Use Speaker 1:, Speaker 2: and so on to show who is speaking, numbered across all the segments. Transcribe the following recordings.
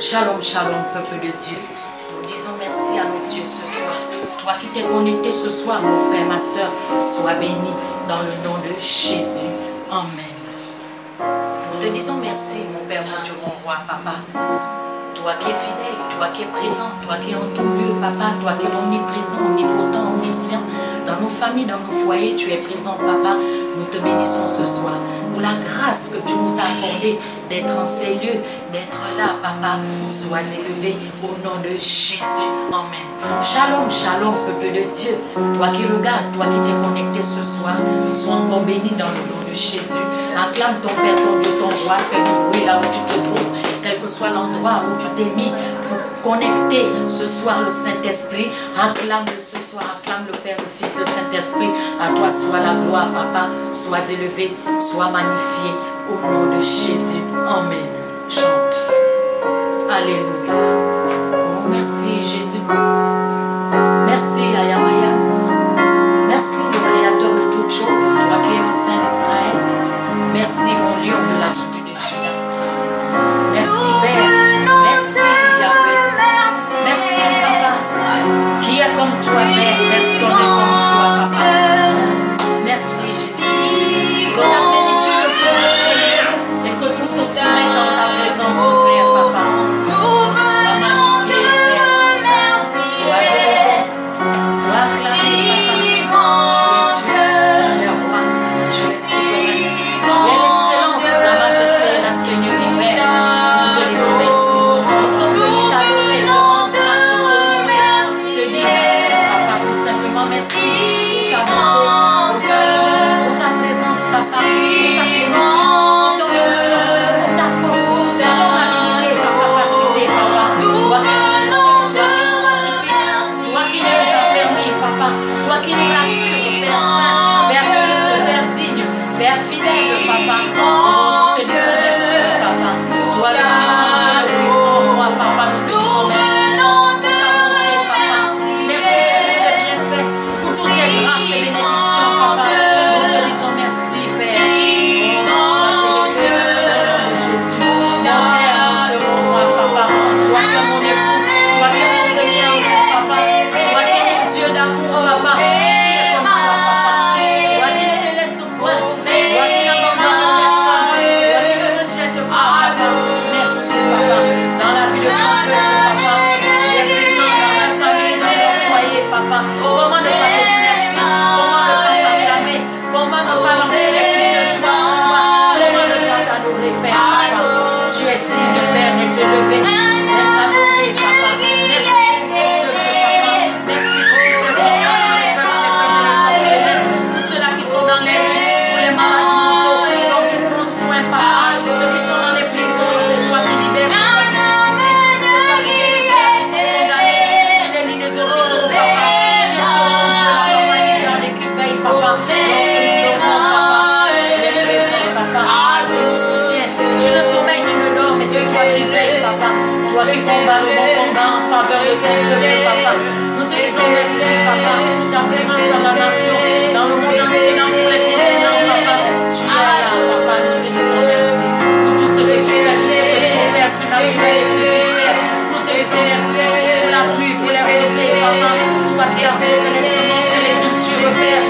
Speaker 1: Shalom, shalom, peuple de Dieu. Nous disons merci à notre Dieu ce soir. Toi qui t'es connecté ce soir, mon frère, ma soeur, sois béni dans le nom de Jésus. Amen. Nous te disons merci, mon Père, mon Dieu, mon roi, papa. Toi qui es fidèle, toi qui es présent, toi qui es en tout lieu, papa, toi qui es omniprésent, omnipotent, omniscient, dans nos familles, dans nos foyers, tu es présent, papa. Nous te bénissons ce soir pour la grâce que tu nous as accordée d'être en ces lieux, d'être là, papa. Sois élevé au nom de Jésus. Amen. Shalom, shalom, peuple de Dieu. Toi qui regardes, toi qui t'es connecté ce soir, sois encore béni dans le nom de Jésus. Acclame ton Père, ton Dieu, ton roi, fais du bruit là où tu te trouves. Quel que soit l'endroit où tu t'es mis pour connecter ce soir le Saint-Esprit, acclame-le ce soir, acclame le Père, le Fils, le Saint-Esprit. À toi soit la gloire, papa. Sois élevé, sois magnifié au nom de Jésus. Amen. Chante. Alléluia. Oh, merci Jésus. Merci Ayamaya. Merci le Créateur de toutes choses, toi qui es le Saint d'Israël. Merci mon lion de la tribu de Juda. Merci Père, merci Yahweh, merci Papa, qui est comme toi Père, personne n'est comme toi Papa. Merci Jésus, que ta plénitude soit et que tout se soumette dans ta présence Père Papa. Sois magnifié Père, sois élevé, sois acclamé Papa. Tu es roi, tu es souverain, tu es l'excellence, la majesté et la seigneurie Père. Père fidèle, papa, oh, te disons merci, papa. Toi, le puissant, roi, papa, nous te disons merci. Pour ta bonté, papa. Merci pour tes bienfaits, pour toutes tes grâces et bénédictions, papa. Nous te disons merci, Père. Oh, sois élevé, Jésus. Mon Père, mon Dieu, mon roi, papa. Toi qui es mon époux, toi qui es mon premier amour, papa. Toi qui es mon Dieu d'amour, papa. Comment ne pas te dire merci? Comment ne pas t'acclamer? Comment ne pas lancer les cris de joie en toi? Comment ne pas t'adorer, Père, papa? Tu es digne, Père, d'être élevé, d'être adoré, papa. Merci pour ton peuple, papa. Merci pour tes enfants, pour ceux-là qui sont dans les rues, pour les malades mentaux, dont tu prends soin, papa. Ceux qui sont dans les prisons, c'est toi qui libères, c'est toi qui justifie, c'est toi qui guéris ceux qui sont condamnés sur les lignes des hôpitaux, papa. Papa, lorsque nous dormons, papa, tu es présent, papa, tu nous soutiens, tu ne sommeilles ni ne dors, mais c'est toi qui veilles, papa, toi qui combats le bon combat en faveur de ton peuple, papa. Nous te disons merci, papa, pour ta présence dans la nation, dans le monde entier, dans tous les continents, papa. Tu es là, papa, nous te disons merci pour tout ce que tu fais, tout ce que tu opères sur la durée et physique. Nous te disons merci pour la pluie, pour les rosées, papa, toi qui as posé les semences et les cultures, Père.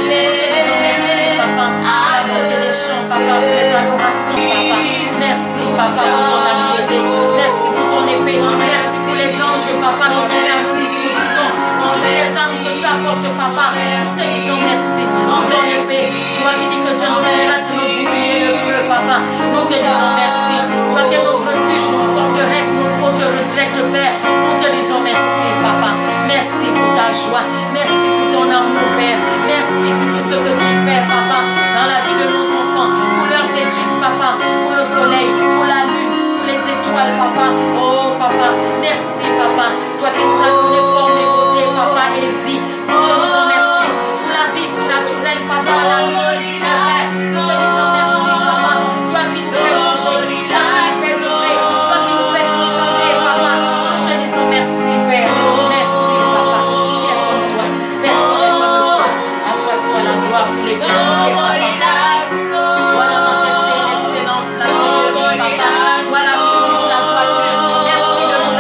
Speaker 1: Papa, pour la beauté des chants, papa, pour les adorations, papa. Merci, papa, pour ton habileté. Merci pour ton épée. Merci pour les anges, papa, dont tu mets à disposition. Pour toutes les armes que tu apportes, papa. Nous te disons merci pour ton épée. Toi qui dis que Dieu nous place nos boucliers de feu, papa. Nous te disons merci. Toi qui es notre refuge, notre forteresse, notre haute retraite, Père. Nous te disons merci, papa. Merci pour ta joie. Merci pour ton amour, Père. Merci pour tout ce que tu fais, papa, dans la vie de nos enfants, pour leurs études, papa, pour le soleil, pour la lune, pour les étoiles, papa. Oh, papa, merci, papa. Toi qui nous as donné forme et beauté, papa, et vie. Nous te disons merci pour la vie surnaturelle, papa, la vie, Père. Nous te disons merci, papa. Toi qui nous fais manger, toi qui nous fais vibrer, toi qui nous fais transcender, papa. Nous te disons merci, Père. Merci, papa. Qui est comme toi? Personne n'est comme toi. À toi soit la gloire pour les bienfaits, papa. Toi la majesté, l'excellence, la seigneurie, papa. Toi la justice, la droiture. Merci de nous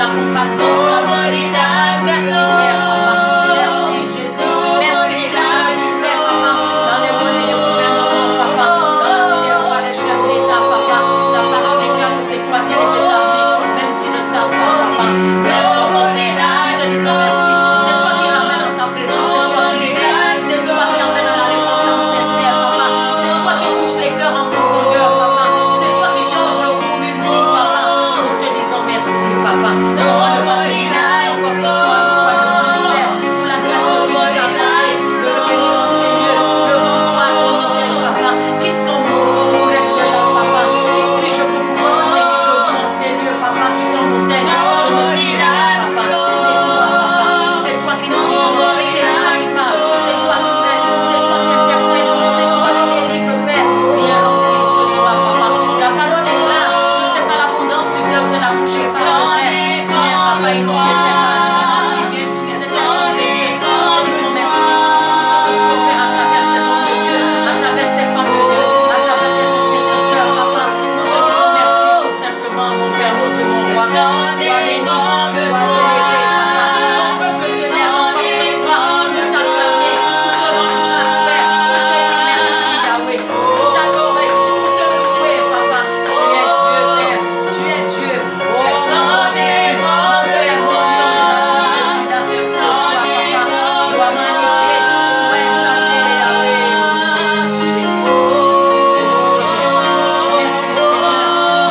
Speaker 1: la compassion, pour la miséricorde. Merci Père, papa. Merci Jésus. Merci pour ce que tu fais, papa. Dans les bonnes et les gouvernements, papa. Dans la vie des rois, des chefs d'État, papa. Ta parole déclare que c'est toi qui les établis, même s'ils ne savent pas, papa. Père, nous te disons merci. C'est toi qui ramènes dans ta présence. C'est toi qui libères. C'est toi qui emmènes dans la repentance sincère, papa. C'est toi qui touches les cœurs en profondeur, papa. C'est toi qui changes le cours d'une vie, papa. Nous te disons merci, papa. Donne-moi le pas de merci encore ce soir, pour le ministère, pour la grâce que tu nous as donnée de revenir au Seigneur. Levons-toi à ton hôtel, papa. Qui sommes-nous pour être là, papa? Qui suis-je pour pouvoir venir le bon Seigneur, papa, sur ton hôtel? Je ne suis là, papa. Et toi, papa. C'est toi qui nous honore. C'est toi qui parle. C'est toi qui prêche. C'est toi qui intercède. C'est toi qui délivre, Père. Viens remplir ce soir, papa. Ta parole est claire. Que c'est par l'abondance du cœur que la bouche est parle, Père. Viens, papa, inonder tes bases. Viens utiliser tes idées. Nous te disons merci. Tout ce que tu opères à travers ces hommes de Dieu, à travers ces femmes de Dieu, à travers tes intercesseurs, papa. Nous te disons merci tout simplement, mon Père, mon Dieu, mon roi. Sois béni, sois élevé, papa. Ton peuple se lève encore ce soir pour t'acclamer, pour te rendre grâce, Père, pour te dire merci, Yahweh, pour t'adorer, pour te louer, papa. Tu es Dieu, Père. Tu es Dieu. Oh, Jésus, mon Père, mon Dieu, ce soir, papa, sois magnifié, sois exalté, Yahweh. Merci, Seigneur.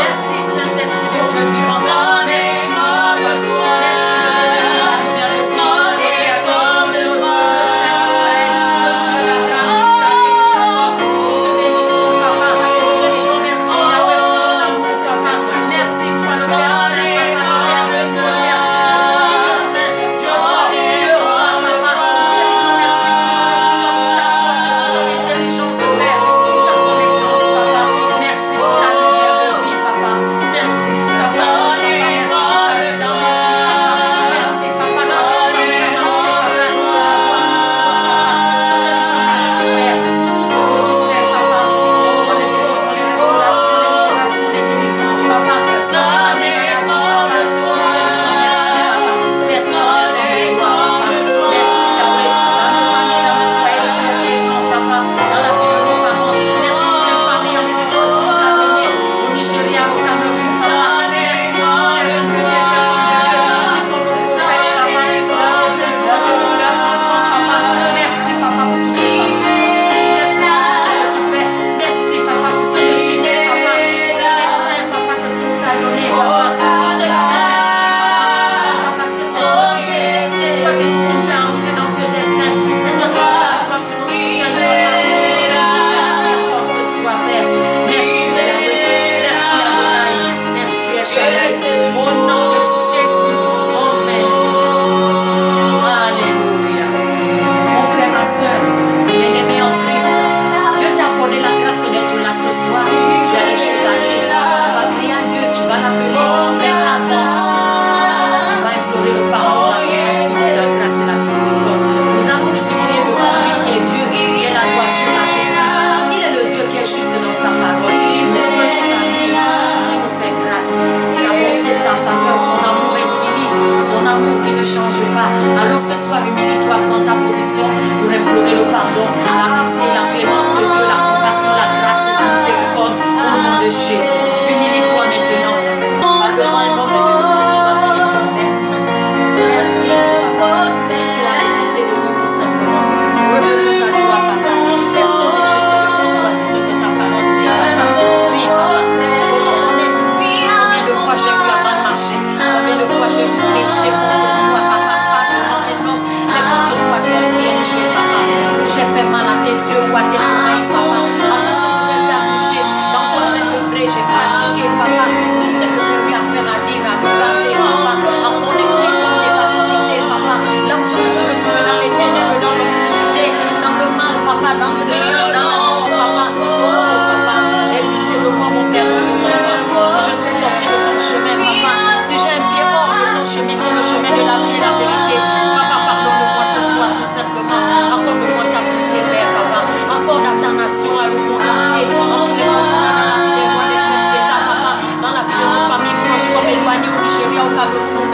Speaker 1: Merci, Saint-Esprit de Dieu vivant. Merci, papa. Merci de Dieu la lumière des Seigneur, le Créateur de toutes choses, le Saint d'Israël, le Dieu d'Abraham, Isaac et de Jacob. Nous te bénissons, papa. Nous te disons merci, Yahweh, pour ton amour, papa. Merci, toi, le Père Saint, papa, le Père Dieu, le Père Jésus, Dieu Saint, Dieu fort, Dieu roi, papa. Nous te disons merci pour ta force, pour ton intelligence, Père, pour ta connaissance, papa. Merci pour ta lumière de vie, papa. Merci pour ta parole, papa. Merci pour ta vie dans mes vies, papa. Merci, papa, dans notre famille, dans nos chez, papa. Nous te disons merci, Père, pour tout ce que tu fais, papa. Pour les guérisons, les restaurations, les libérations, les délivrances, papa. Personne n'est comme toi. Nous te disons merci, papa. Personne n'est comme toi, papa. Merci, Yahweh. Dans nos familles, dans nos foyers, tu es présent, papa. Dans la vie de nos parents. Merci pour les familles en prison que tu nous as données. Au Nigeria, au Cameroun, papa. Merci pour tous les hommes de Dieu, ces femmes de Dieu qui sont nos prophètes, papa. Dans ces besoins et pour leurs enfants, papa. Merci, papa, pour toutes les familles. Merci pour tout ce que tu fais. Merci, papa, pour ce que tu es, papa. Pour le destin, papa, que tu nous as donné, papa. Nous te disons merci, papa, parce que c'est toi qui es. C'est toi qui nous conduis à entrer dans ce destin. C'est toi qui nous fais asseoir sur nos montagnes, papa. Nous te disons merci encore ce soir, Père. Merci, Yahweh. Merci, Adonai. Merci, Echadai. Au nom de Jésus. Amen. Alléluia. Mon frère, ma soeur, bien-aimé en Christ, Dieu t'a accordé la grâce d'être là ce soir. Tu as les choses à dire. Tu vas prier à Dieu, tu vas l'appeler. Mais avant, tu vas implorer le pardon, la compassion, la grâce et la miséricorde. Nous allons nous humilier devant lui qui est Dieu, qui est la droiture, la justice. Il est le Dieu qui est juste dans sa parole. Nous venons à lui, il nous fait grâce. Sa bonté, sa faveur, son amour infini, son amour qui ne change pas. Alors ce soir, humilie-toi, prends ta position pour implorer le pardon, la pitié, la clémence de Dieu, la compassion, la grâce et la miséricorde au nom de Jésus. Humilie-toi maintenant. Va devant un homme et devant tu vas prier Dieu. Merci. Merci, papa. Merci à la pitié de nous tout simplement. Revenons à toi, papa. Personne n'est juste devant toi, c'est ce que ta parole dit, papa. Oui, papa. Je reconnais. Combien de fois j'ai eu à mal marcher. Combien de fois j'ai eu péché contre toi, papa. Pas devant un homme, mais contre toi seul qui es Dieu, papa. J'ai fait mal à tes yeux ou à tes oreilles, papa. À tout ce que j'ai eu à toucher, dans quoi j'ai œuvré, j'ai pratiqué, papa.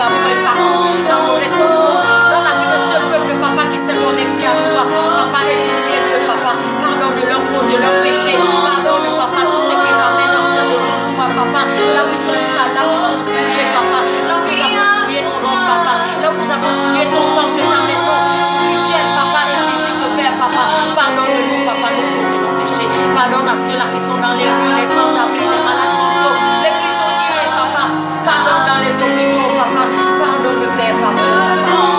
Speaker 1: Samuel, partout, dans nos restaurants, dans la vie de ce peuple, papa, qui s'est connecté à toi. Papa, aie pitié de papa. Pardonne leurs fautes, de leurs péchés. Pardonne, papa, tout ce qui ramène en devant toi, papa. Là où ils sont sales, là où ils sont souillés, papa. Là où nous avons souillé nos robes, papa. Là où nous avons souillé ton temple, ta maison spirituelle, papa, et physique, Père, papa. Pardonne-nous, papa, nos fautes et nos péchés. Pardonne à ceux-là qui sont dans les rues, les sans-abri, les malades mentaux, les prisonniers, papa. Pardonne dans les hôpitaux, papa. Pardonne, Père, papa.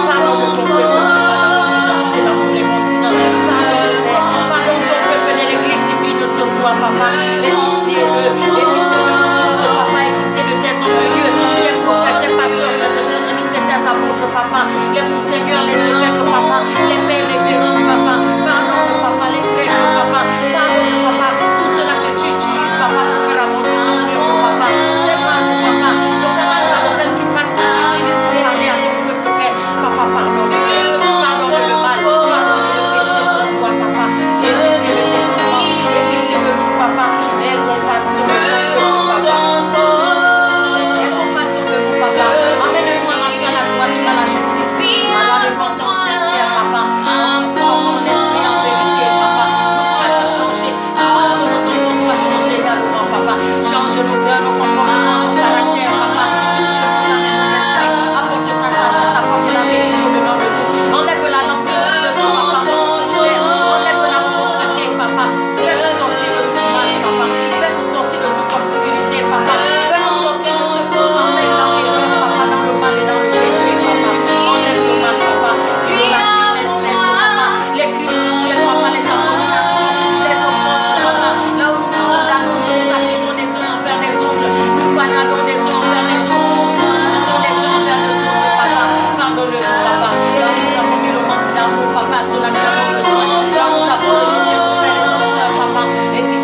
Speaker 1: Pardonne ton peuple, papa. Dans tous les continents. Pardonne, Père. Pardonne ton peuple de l'église divine ce soir, papa. Et pitié de nous tous, papa. Et pitié de tes hommes de Dieu, tes prophètes, tes pasteurs, tes évangélistes, tes apôtres, papa. Les monseigneurs, les évêques, papa. Les pères révérends, papa. Pardonne, papa. Les prêtres, papa. Pardonne, papa. Tout cela que tu utilises, papa, pour faire avancer ton œuvre, papa. C'est vases, papa. Le canal par lequel tu passes, que tu utilises pour parler à ton peuple, Père. Papa, pardonne. Pardonne le mal. Pardonne le péché ce soir, papa. J'ai pitié de tes enfants. J'ai pitié de nous, papa. Aie compassion de nous, papa. Aie compassion de nous, papa. Amène-nous à marcher à la droiture, à la justice, à la repentance sincère, papa. Encore mon esprit en vérité, papa. Nous voulons être changés. Nous voulons que nos enfants soient changés également, papa. Change nos cœurs, nos comportements, nos caractères, papa. Touche-nous à nos esprits. Apporte ta sagesse, apporte la vérité dedans de nous. Enlève la langue de faisons, papa, mensongère. Enlève la fausseté, papa. Fais-nous sortir de tout mal, papa. Fais-nous sortir de toute obscurité, papa. Fais-nous sortir de ce faux emmène dans l'erreur, papa, dans le mal et dans le péché, papa. Enlève le mal, papa. L'idolâtrie, l'inceste, papa. Les crimes mutuels, papa, les abominations, les offenses, papa. Là où nous condamnons, nous accusons des uns envers des autres. Nous panadons des uns envers les autres. Nous jetons des uns envers les autres, papa. Pardonne-nous, papa. Là où nous avons mis le manque d'amour, papa, sur la nous avons besoin. Là où nous avons rejeté nos frères et nos soeurs, papa. Et puis,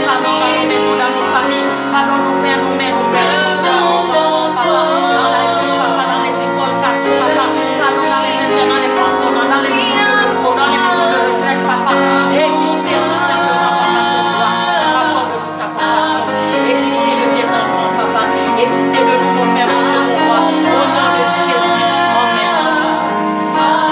Speaker 1: pardon dans nos maisons, dans nos familles. Pardonne nos pères, nos mères, nos frères et nos soeurs, nos enfants, papa. Dans la rue, papa, dans les écoles, partout, papa. Pardon dans les internats, les pensionnats, dans les maisons de repos, dans les maisons de retraite, papa. Et pitié tout simplement, papa, ce soir. Accorde-nous ta compassion. Et pitié de tes enfants, papa. Et pitié de nous, mon Père, mon Dieu, mon roi. Au nom de Jésus. Amen.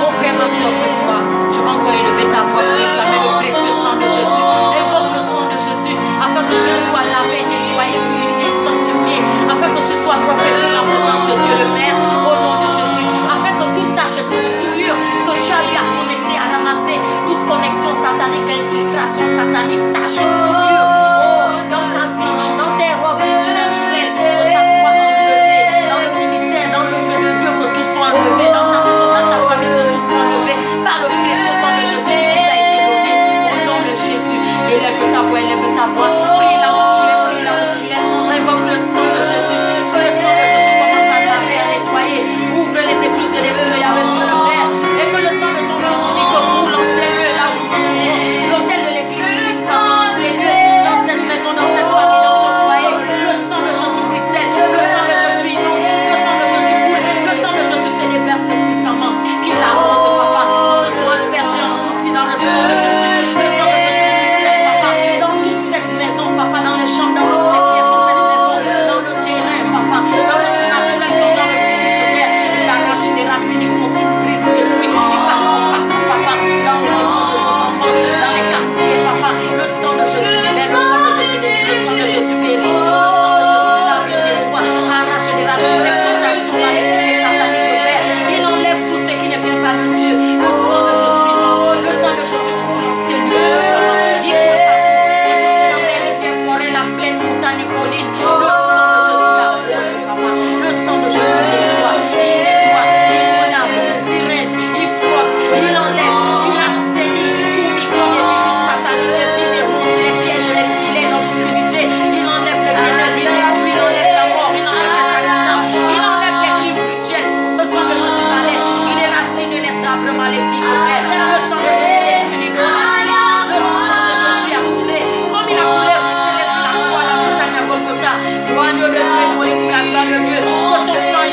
Speaker 1: Mon frère, ma soeur, ce soir, tu vas encore élever ta voix pour réclamer le précieux sang de Jésus. Invoque le sang de Jésus afin que tu sois lavé, nettoyé, purifié, sanctifié, afin que tu sois propre pour la présence de Dieu le Père, au nom de Jésus, afin que toute tâche et toute souillure que tu as eu à connecter, à ramasser, toute connexion satanique, infiltration satanique, tâche et souillure, oh, dans ta vie, dans tes robes surnaturelles, que ça soit enlevé, dans le ministère, dans le feu de Dieu, que tout soit enlevé, dans ta maison, dans ta famille, que tout soit enlevé, par le précieux sang de Jésus qui nous a été donné, au nom de Jésus. Élève ta voix, prie là où tu es, invoque le sang de Jésus, que le sang de Jésus commence à laver, à nettoyer, ouvre les écluses de l'esprit avec Dieu le Père, et que le sang de ton Fils unique coule dans ces lieux là où nous nous trouvons, l'autel de l'église qui s'avance les yeux, dans cette maison, dans cette famille, dans ce foyer, le sang de Jésus ruisselle, le sang de Jésus inonde, le sang de Jésus coule, le sang de Jésus se déverse puissamment, qu'il arrose, papa, que nous soyons aspergés engloutis dans le sang de Jésus, le sang de Jésus ruisselle, papa, dans toute cette maison, papa, dans les chambres, dans toutes les pièces de cette maison, dans le terrain, papa, dans le surnaturel comme dans le physique, Père, il arrache des racines, il consume, brise, il détruit, il parcourt partout, papa, dans les écoles de nos enfants, dans les quartiers, papa, le sang de Jésus libère, le sang de Jésus guérit, le sang de Jésus guérit, le sang de Jésus lave et nettoie, arrache des racines, des plantations maléfiques et sataniques, Père, il enlève tout ce qui ne vient pas de Dieu, le sang de Jésus inonde, le sang de Jésus coule en ces lieux, le sang de Jésus la pleine montagne colline, le sang de Jésus arrose, papa, le sang de Jésus nettoie, il lave, il rince, il frotte, il enlève, il assainit tout microbe, les virus sataniques, les virus, les pièges, les filets, l'obscurité, il enlève les ténèbres, il nettoie, il enlève la mort, il enlève les accidents, il enlève les crimes rituels, le sang de Jésus balai, il éracine les sabres maléfiques, le sang de Jésus détruit l'idolâtrie, le sang de Jésus a coulé, comme il a coulé, Agneau de Dieu, pour la gloire de Dieu, que ton sang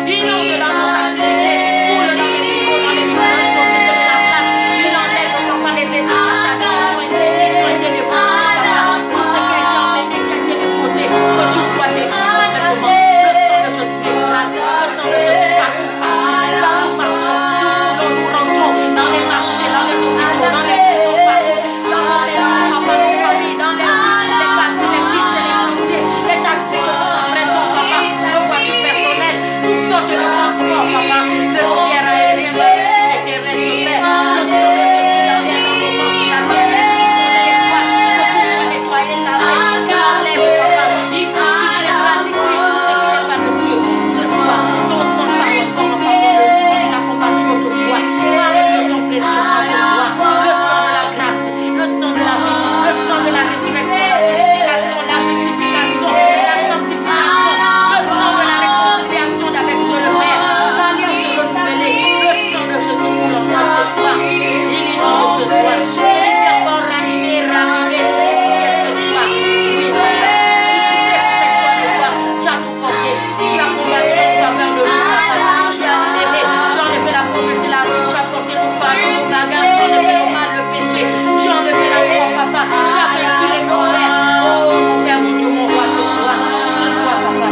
Speaker 1: inonde dans nos activités, coule dans les bureaux, dans les sociétés de la place, il enlève, papa, les églises sataniques qui ont été déposées, papa, tout ce qui a été emmêlé, qui a été déposé, que tout soit détruit complètement, le sang de Jésus écrase, soir, papa. Fais lumière à elle, et terrestre, Père. Le sang de Jésus dans les moments sur la terre. Que tout soit nettoyé, lavé. Enlève, papa. Il consume les places et cuit tout ce qui n'est pas de Dieu. Ce soir, ton sang par le sang en faveur de nous, comme il a combattu autrefois. Parle de ton précieux sang ce soir. Le sang de la grâce, le sang de la vie, le sang de la résurrection, la purification, la justification, la sanctification, le sang de la réconciliation avec Dieu le Père, l'alliance renouvelée, le sang de Jésus pour l'enfant ce soir. Il inonde ce soir. Il fait encore ranimer, raviver, purifier ce soir. Oui, Père. Ressuscité sur cette croix de bois, tu as tout porté. Tu as combattu en faveur de nous, papa. Tu as libéré, tu as enlevé la pauvreté, la rue, tu as porté nos fardeaux, nos bagages, tu as enlevé le mal, le péché, tu as enlevé la croix, papa. Tu as vaincu les enfers. Oh, mon Père, mon Dieu, mon roi, ce soir, papa.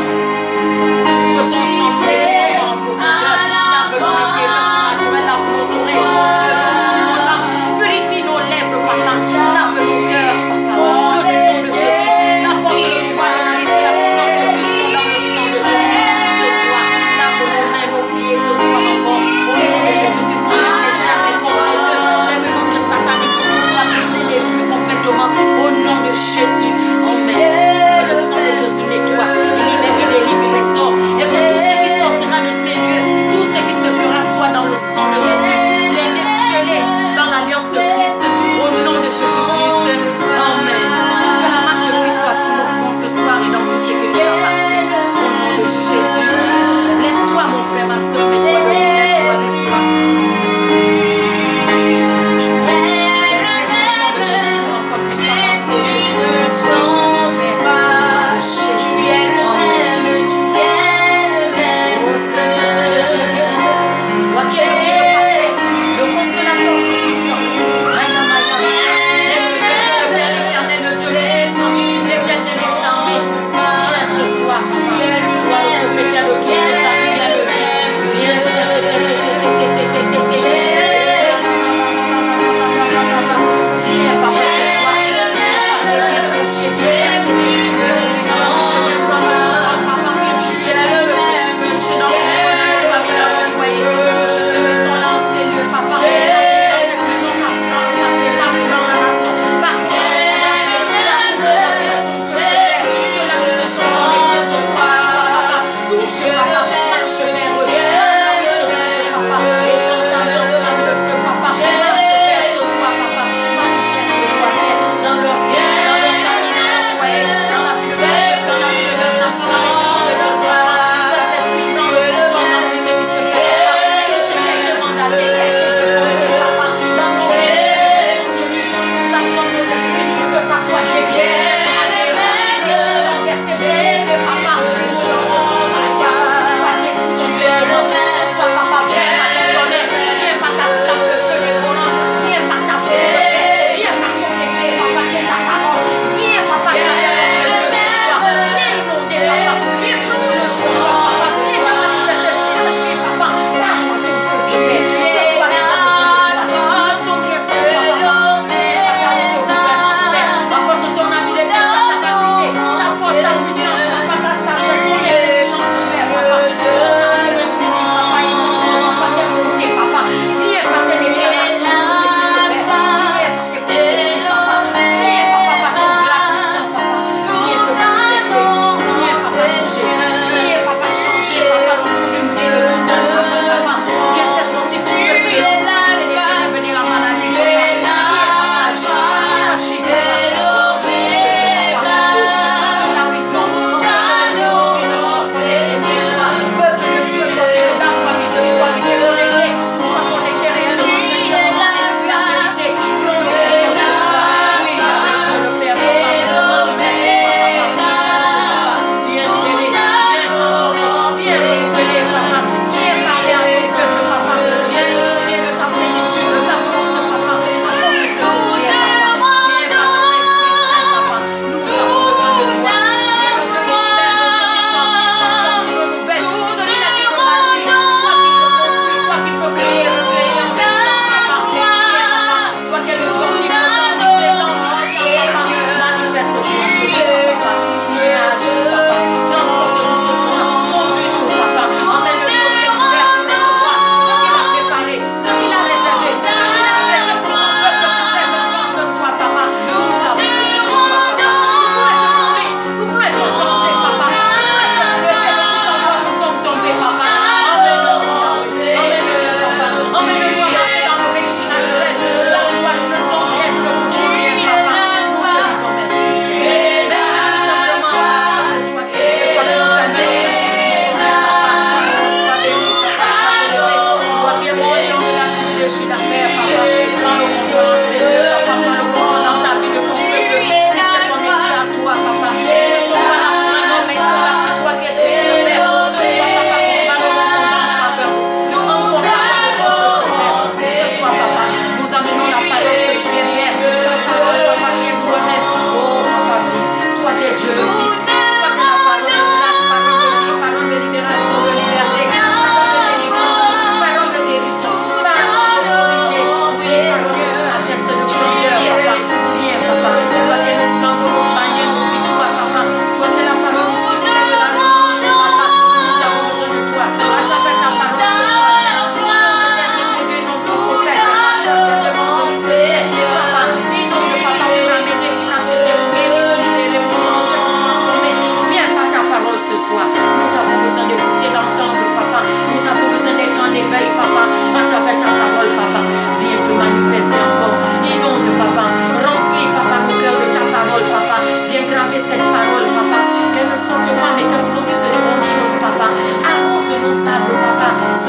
Speaker 1: Que ton sang fleuve en profondeur, lave nos intérieurs surnaturels, lave nos oreilles, nos yeux, nos bouches, nos langues, purifie nos lèvres, papa, lave nos cœurs, papa. Le sang de Jésus, la force de pouvoir de Christ et la puissance de Christ sont dans le sang de Jésus. Ce soir, lave nos mains, nos pieds, ce soir encore. Au nom de Jésus-Christ, enlève les chaînes, les corps, les menottes sataniques, que tout soit brisé, détruit complètement. Au nom de Jésus, amen. Que le sang de Jésus nettoie, il libère, il délivre, il restaure. Et que tout ce qui sortira de ces lieux, tout ce qui se fera soit dans le sang de Jésus. Les décelés dans l'alliance de Christ. Au nom de Jésus-Christ, amen. Que la marque de Christ soit sur nos fronts ce soir et dans tout ce qui nous appartient. Au nom de Jésus. Lève-toi, mon frère, ma soeur, mets-toi debout, lève-toi, lève-toi.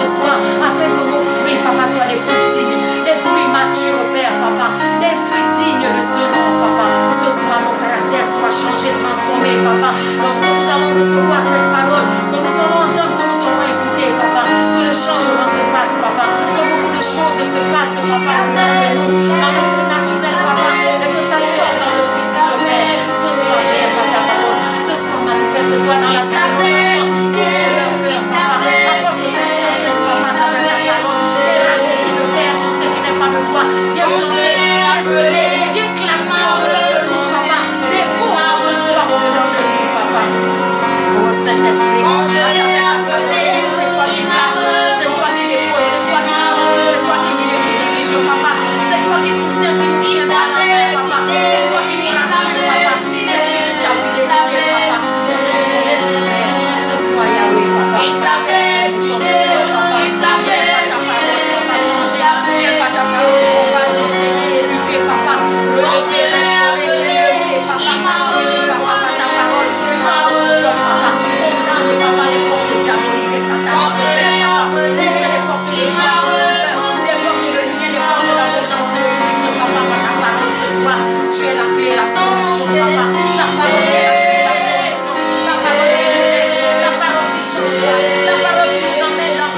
Speaker 1: ce soir, afin que nos fruits, papa, soient des fruits dignes, des fruits matures, Père, papa, des fruits dignes de ce nom, papa. Ce soir, nos caractères soient changés, transformés, papa. Lorsque nous allons recevoir cette parole, que nous allons entendre, que nous allons écouter, papa, que le changement se passe, papa, que beaucoup de choses se passent, papa, dans le naturel, papa, et que ça sorte dans le physique, Père. Ce soir, Père, ta parole, ce soir, manifeste-toi dans la vie de nos enfants, touche leur cœur, papa, apporte ta sagesse, papa, ta parole, les racines, Père, tout ce qui n'est pas de toi, viens nous semer, viens classer en le nom, papa, des courses ce soir, au nom de nous, papa. Oh Saint-Esprit, c'est toi qui classe, c'est toi qui dépose, c'est toi qui conduit, c'est toi qui dirige, papa, c'est toi qui soutient, qui nous tient par la main, papa, c'est toi qui nous rassure, papa, merci de ta fidélité, papa, ce soir, Yahweh, papa, tu es la clé, la solution, papa. La parole est la clé, la solution. La parole qui change, la parole qui nous emmène dans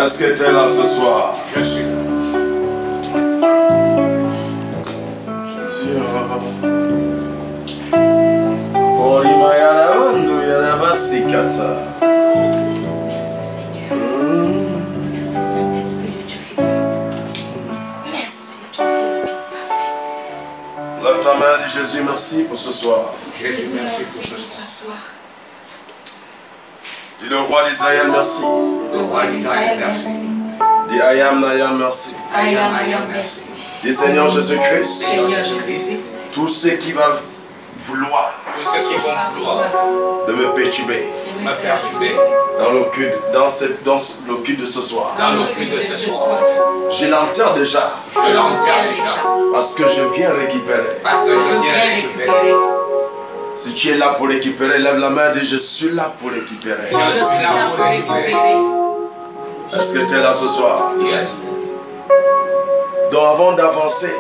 Speaker 2: Est-ce que tu es là ce soir?
Speaker 3: Je suis là.
Speaker 2: Jésus. Orimaya lavandu yalabasikata.
Speaker 1: Merci Seigneur. Merci Saint-Esprit de Dieu vivant. Merci toi qui es parfait.
Speaker 2: Lève ta main, dis Jésus, merci pour ce soir.
Speaker 3: Jésus, merci pour ce soir.
Speaker 2: Dis le roi d'Israël, merci.
Speaker 3: Le roi d'Israël, merci.
Speaker 2: Dis I am, merci.
Speaker 3: I am, merci.
Speaker 2: Dis Seigneur Jésus-Christ,
Speaker 3: Seigneur Jésus-Christ,
Speaker 2: tout ce qui va vouloir
Speaker 3: tous ceux qui vont vouloir
Speaker 2: de me perturber
Speaker 3: me perturber
Speaker 2: dans le culte, dans le culte de ce soir,
Speaker 3: dans le culte de ce soir,
Speaker 2: je l'enterre déjà
Speaker 3: je l'enterre déjà
Speaker 2: parce que je viens récupérer.
Speaker 3: parce que je viens récupérer.
Speaker 2: Si tu es là pour récupérer, lève la main et dis je suis là pour récupérer.
Speaker 3: Je suis là pour récupérer.
Speaker 2: Est-ce que tu es là ce soir?
Speaker 3: Yes.
Speaker 2: Donc avant d'avancer,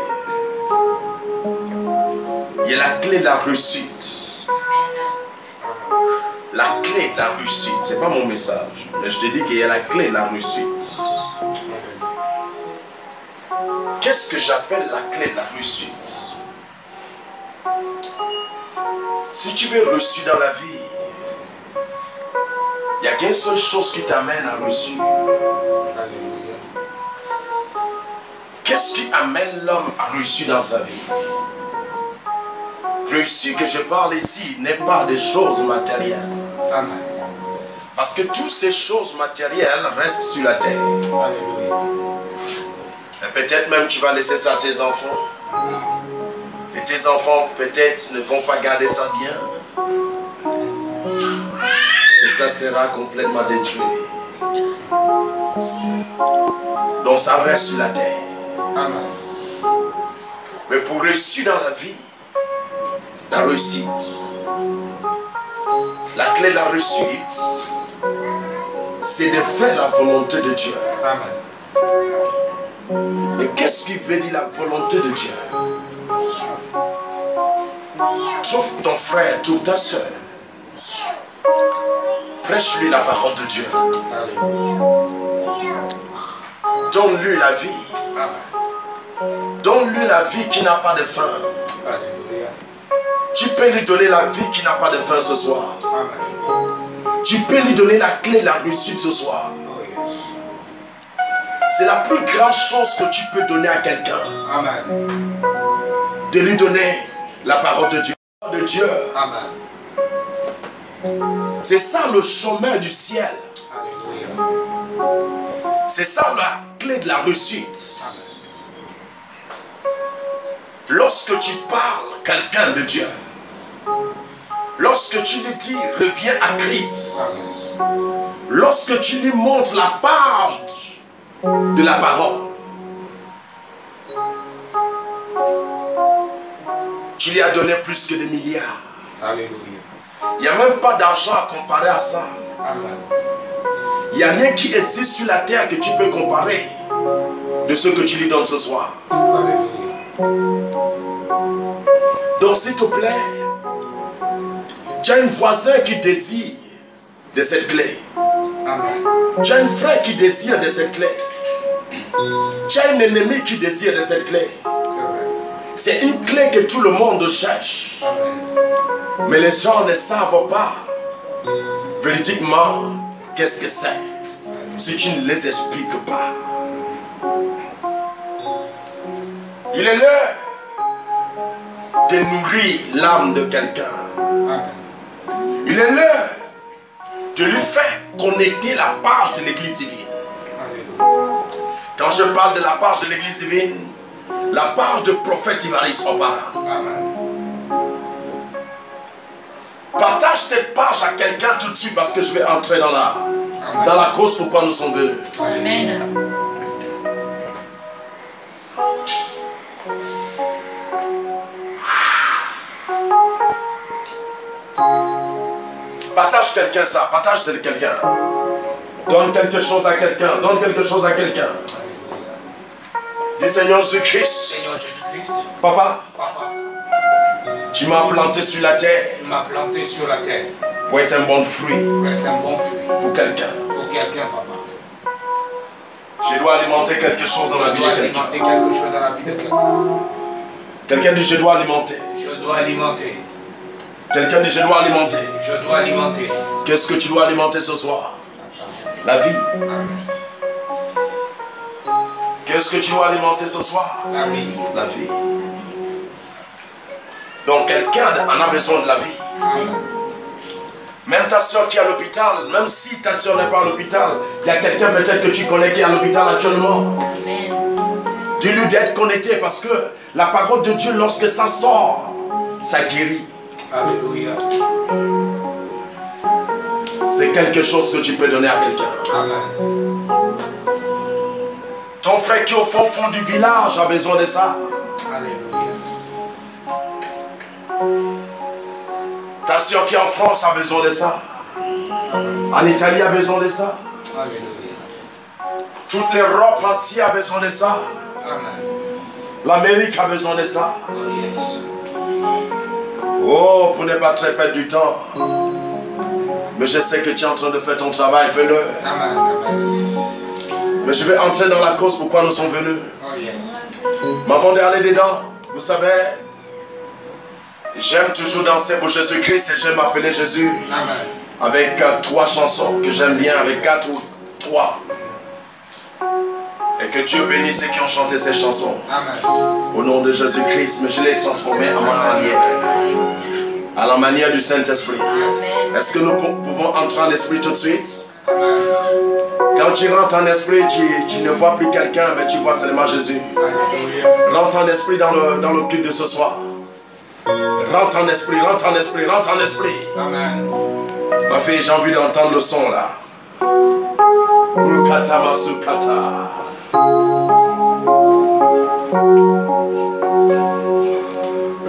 Speaker 2: il y a la clé de la réussite. La clé de la réussite, c'est pas mon message, mais je te dis qu'il y a la clé de la réussite. Qu'est-ce que j'appelle la clé de la réussite? Si tu veux réussir dans la vie, il n'y a qu'une seule chose qui t'amène à réussir.
Speaker 3: Alléluia.
Speaker 2: Qu'est-ce qui amène l'homme à réussir dans sa vie? Réussir que je parle ici n'est pas des choses matérielles.
Speaker 3: Amen.
Speaker 2: Parce que toutes ces choses matérielles restent sur la terre.
Speaker 3: Alléluia.
Speaker 2: Et peut-être même tu vas laisser ça à tes enfants. Et tes enfants peut-être ne vont pas garder ça bien. Et ça sera complètement détruit. Donc ça reste sur la terre.
Speaker 3: Amen.
Speaker 2: Mais pour réussir dans la vie, la réussite, la clé de la réussite, c'est de faire la volonté de Dieu.
Speaker 3: Amen.
Speaker 2: Mais qu'est-ce qui veut dire la volonté de Dieu? Trouve ton frère, trouve ta soeur. Prêche-lui la parole de Dieu.
Speaker 3: Alléluia.
Speaker 2: Donne-lui la vie. Donne-lui la vie qui n'a pas de fin.
Speaker 3: Alléluia.
Speaker 2: Tu peux lui donner la vie qui n'a pas de fin ce soir.
Speaker 3: Amen.
Speaker 2: Tu peux lui donner la clé de la réussite ce soir.
Speaker 3: Oh yes.
Speaker 2: C'est la plus grande chose que tu peux donner à quelqu'un.
Speaker 3: Amen.
Speaker 2: De lui donner la parole de Dieu.
Speaker 3: Amen.
Speaker 2: C'est ça le chemin du ciel.
Speaker 3: Alléluia.
Speaker 2: C'est ça la clé de la réussite.
Speaker 3: Amen.
Speaker 2: Lorsque tu parles quelqu'un de Dieu, lorsque tu lui dis reviens à Christ, lorsque tu lui montres la page de la parole, tu lui as donné plus que des milliards.
Speaker 3: Alléluia.
Speaker 2: Il n'y a même pas d'argent à comparer à ça.
Speaker 3: Amen.
Speaker 2: Il n'y a rien qui existe sur la terre que tu peux comparer de ce que tu lui donnes ce soir.
Speaker 3: Alléluia.
Speaker 2: Donc s'il te plaît, tu as un voisin qui désire de cette clé.
Speaker 3: Amen.
Speaker 2: Tu as un frère qui désire de cette clé. Tu as un ennemi qui désire de cette clé. C'est une clé que tout le monde cherche. Mais les gens ne savent pas véridiquement qu'est-ce que c'est si tu ne les expliques pas. Il est l'heure de nourrir l'âme de quelqu'un. Il est l'heure de lui faire connecter la page de l'église divine. Quand je parle de la page de l'église divine, la page de prophète Ivaris Obara. Partage cette page à quelqu'un tout de suite parce que je vais entrer dans la cause pourquoi nous sommes venus.
Speaker 1: Amen.
Speaker 2: Partage quelqu'un ça, partage c'est quelqu'un. Donne quelque chose à quelqu'un, donne quelque chose à quelqu'un. Dis Seigneur Jésus-Christ.
Speaker 3: Seigneur Jésus-Christ.
Speaker 2: Papa,
Speaker 3: Papa,
Speaker 2: tu m'as planté sur la terre
Speaker 3: tu m'as planté sur la terre
Speaker 2: pour être un bon fruit
Speaker 3: pour être un bon fruit
Speaker 2: pour quelqu'un.
Speaker 3: pour quelqu'un, papa.
Speaker 2: Je dois alimenter quelque chose dans la vie de quelqu'un.
Speaker 3: alimenter quelque chose dans la vie de quelqu'un.
Speaker 2: Quelqu'un dit je dois alimenter.
Speaker 3: Je dois alimenter.
Speaker 2: Quelqu'un dit je dois alimenter.
Speaker 3: Je dois alimenter.
Speaker 2: Qu'est-ce que tu dois alimenter ce soir? La vie. Qu'est-ce que tu dois alimenter ce soir?
Speaker 3: La vie.
Speaker 2: La vie. Donc quelqu'un en a besoin de la vie.
Speaker 3: Amen.
Speaker 2: Même ta soeur qui est à l'hôpital, même si ta soeur n'est pas à l'hôpital, il y a quelqu'un peut-être que tu connais qui est à l'hôpital actuellement.
Speaker 1: Amen.
Speaker 2: Dis-lui d'être connecté parce que la parole de Dieu, lorsque ça sort, ça guérit.
Speaker 3: Alléluia.
Speaker 2: C'est quelque chose que tu peux donner à quelqu'un.
Speaker 3: Amen.
Speaker 2: Ton frère qui est au fond du village a besoin de ça.
Speaker 3: Alléluia.
Speaker 2: Ta soeur qui est en France a besoin de ça. En Italie a besoin de ça.
Speaker 3: Alléluia.
Speaker 2: Toute l'Europe entière a besoin de ça.
Speaker 3: Amen.
Speaker 2: L'Amérique a besoin de ça.
Speaker 3: Oh yes.
Speaker 2: Oh, pour ne pas très perdre du temps. Mais je sais que tu es en train de faire ton travail, fais-le.
Speaker 3: Amen. Amen.
Speaker 2: Mais je vais entrer dans la cause pourquoi nous sommes venus.
Speaker 3: Oh yes.
Speaker 2: Mais avant d'aller dedans, vous savez, j'aime toujours danser pour Jésus-Christ et j'aime appeler Jésus
Speaker 3: Amen.
Speaker 2: avec 3 chansons que j'aime bien, avec 4 ou 3. Et que Dieu bénisse ceux qui ont chanté ces chansons.
Speaker 3: Amen.
Speaker 2: Au nom de Jésus-Christ, mais je l'ai transformé en ma manière. À la manière du Saint-Esprit. Est-ce que nous pouvons entrer en esprit tout de suite? Quand tu rentres en esprit, tu ne vois plus quelqu'un, mais tu vois seulement Jésus.
Speaker 3: Alléluia.
Speaker 2: Rentre en esprit dans le culte de ce soir. Rentre en esprit, rentre en esprit, rentre en esprit.
Speaker 3: Amen.
Speaker 2: Ma fille, j'ai envie d'entendre le son là. Urkata masukata.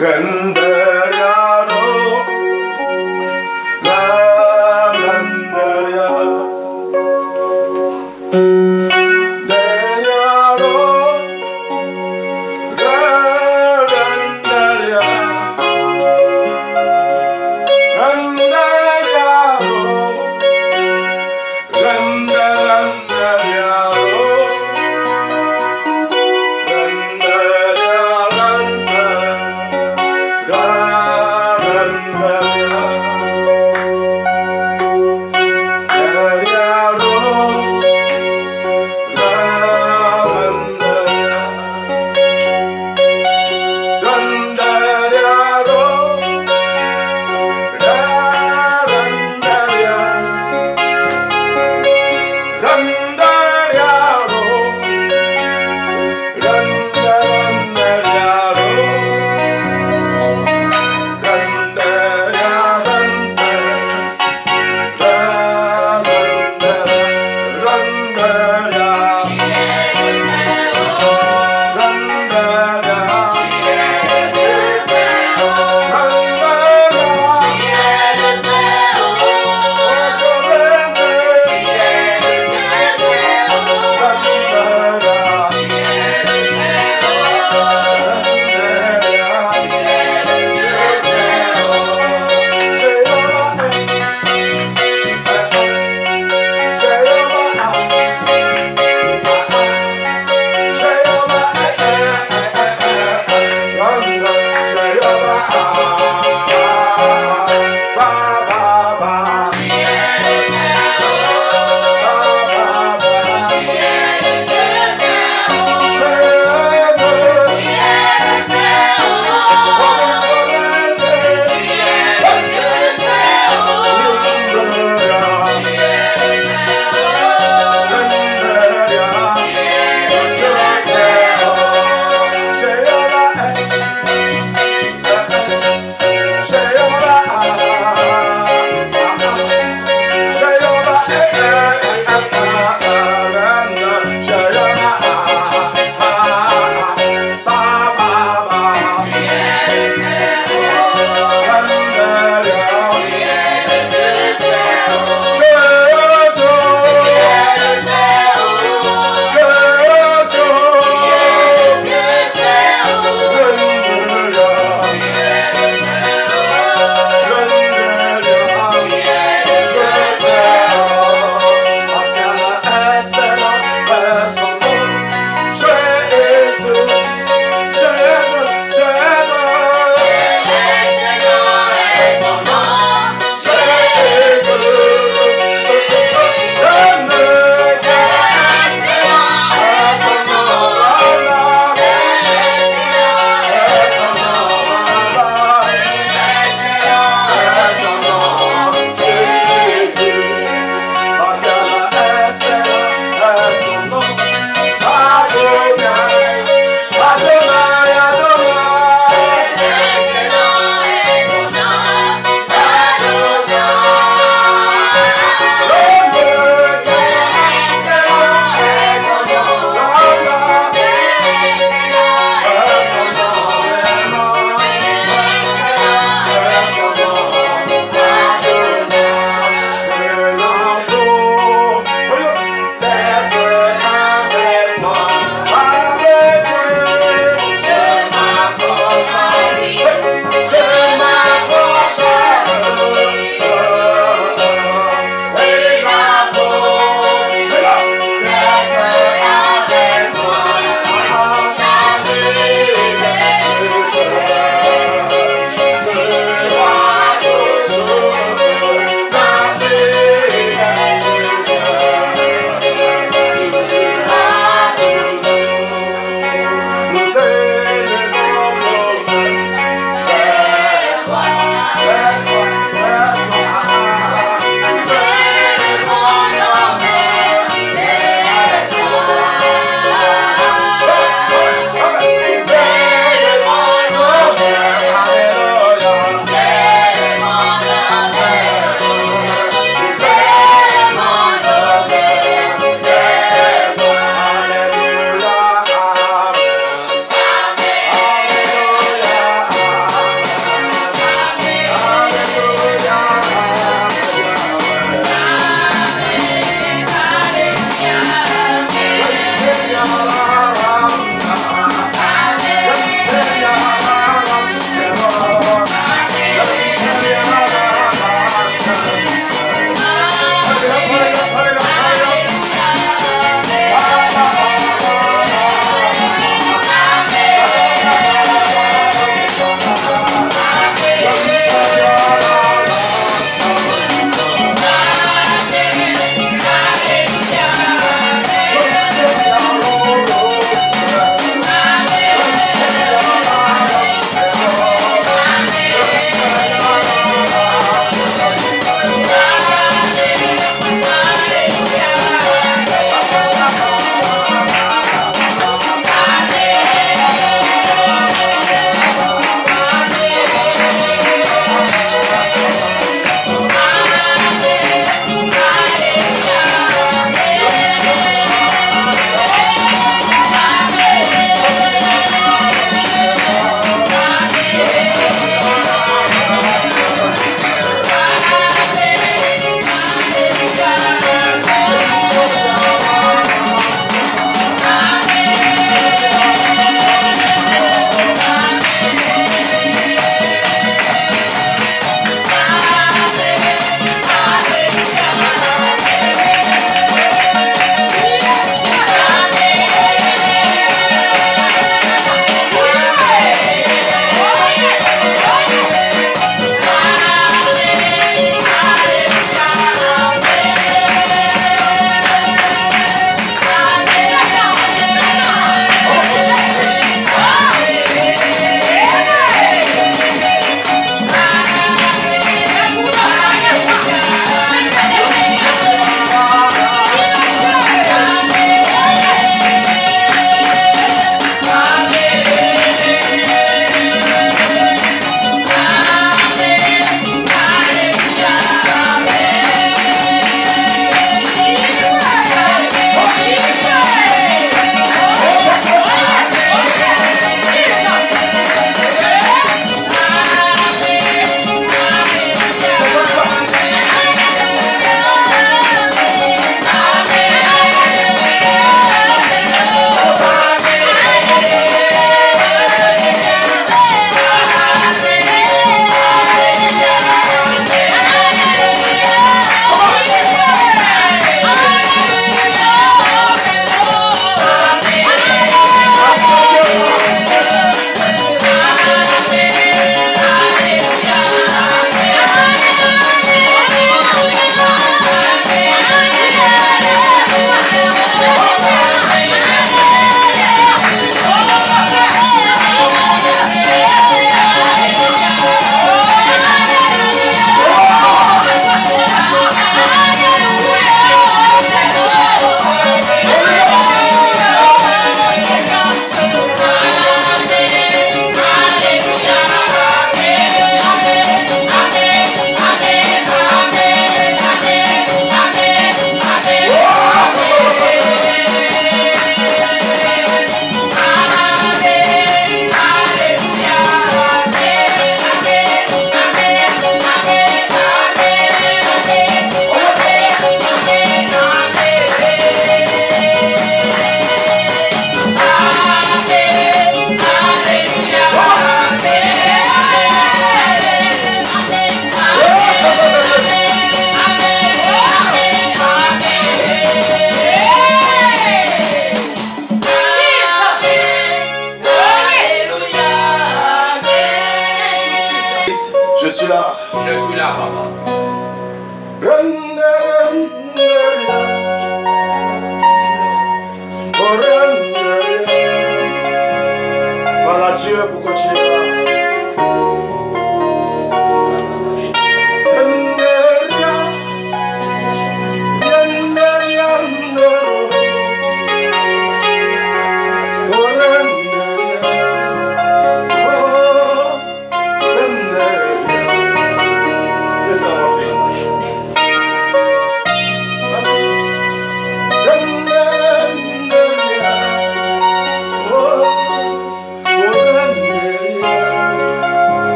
Speaker 2: Renderiado.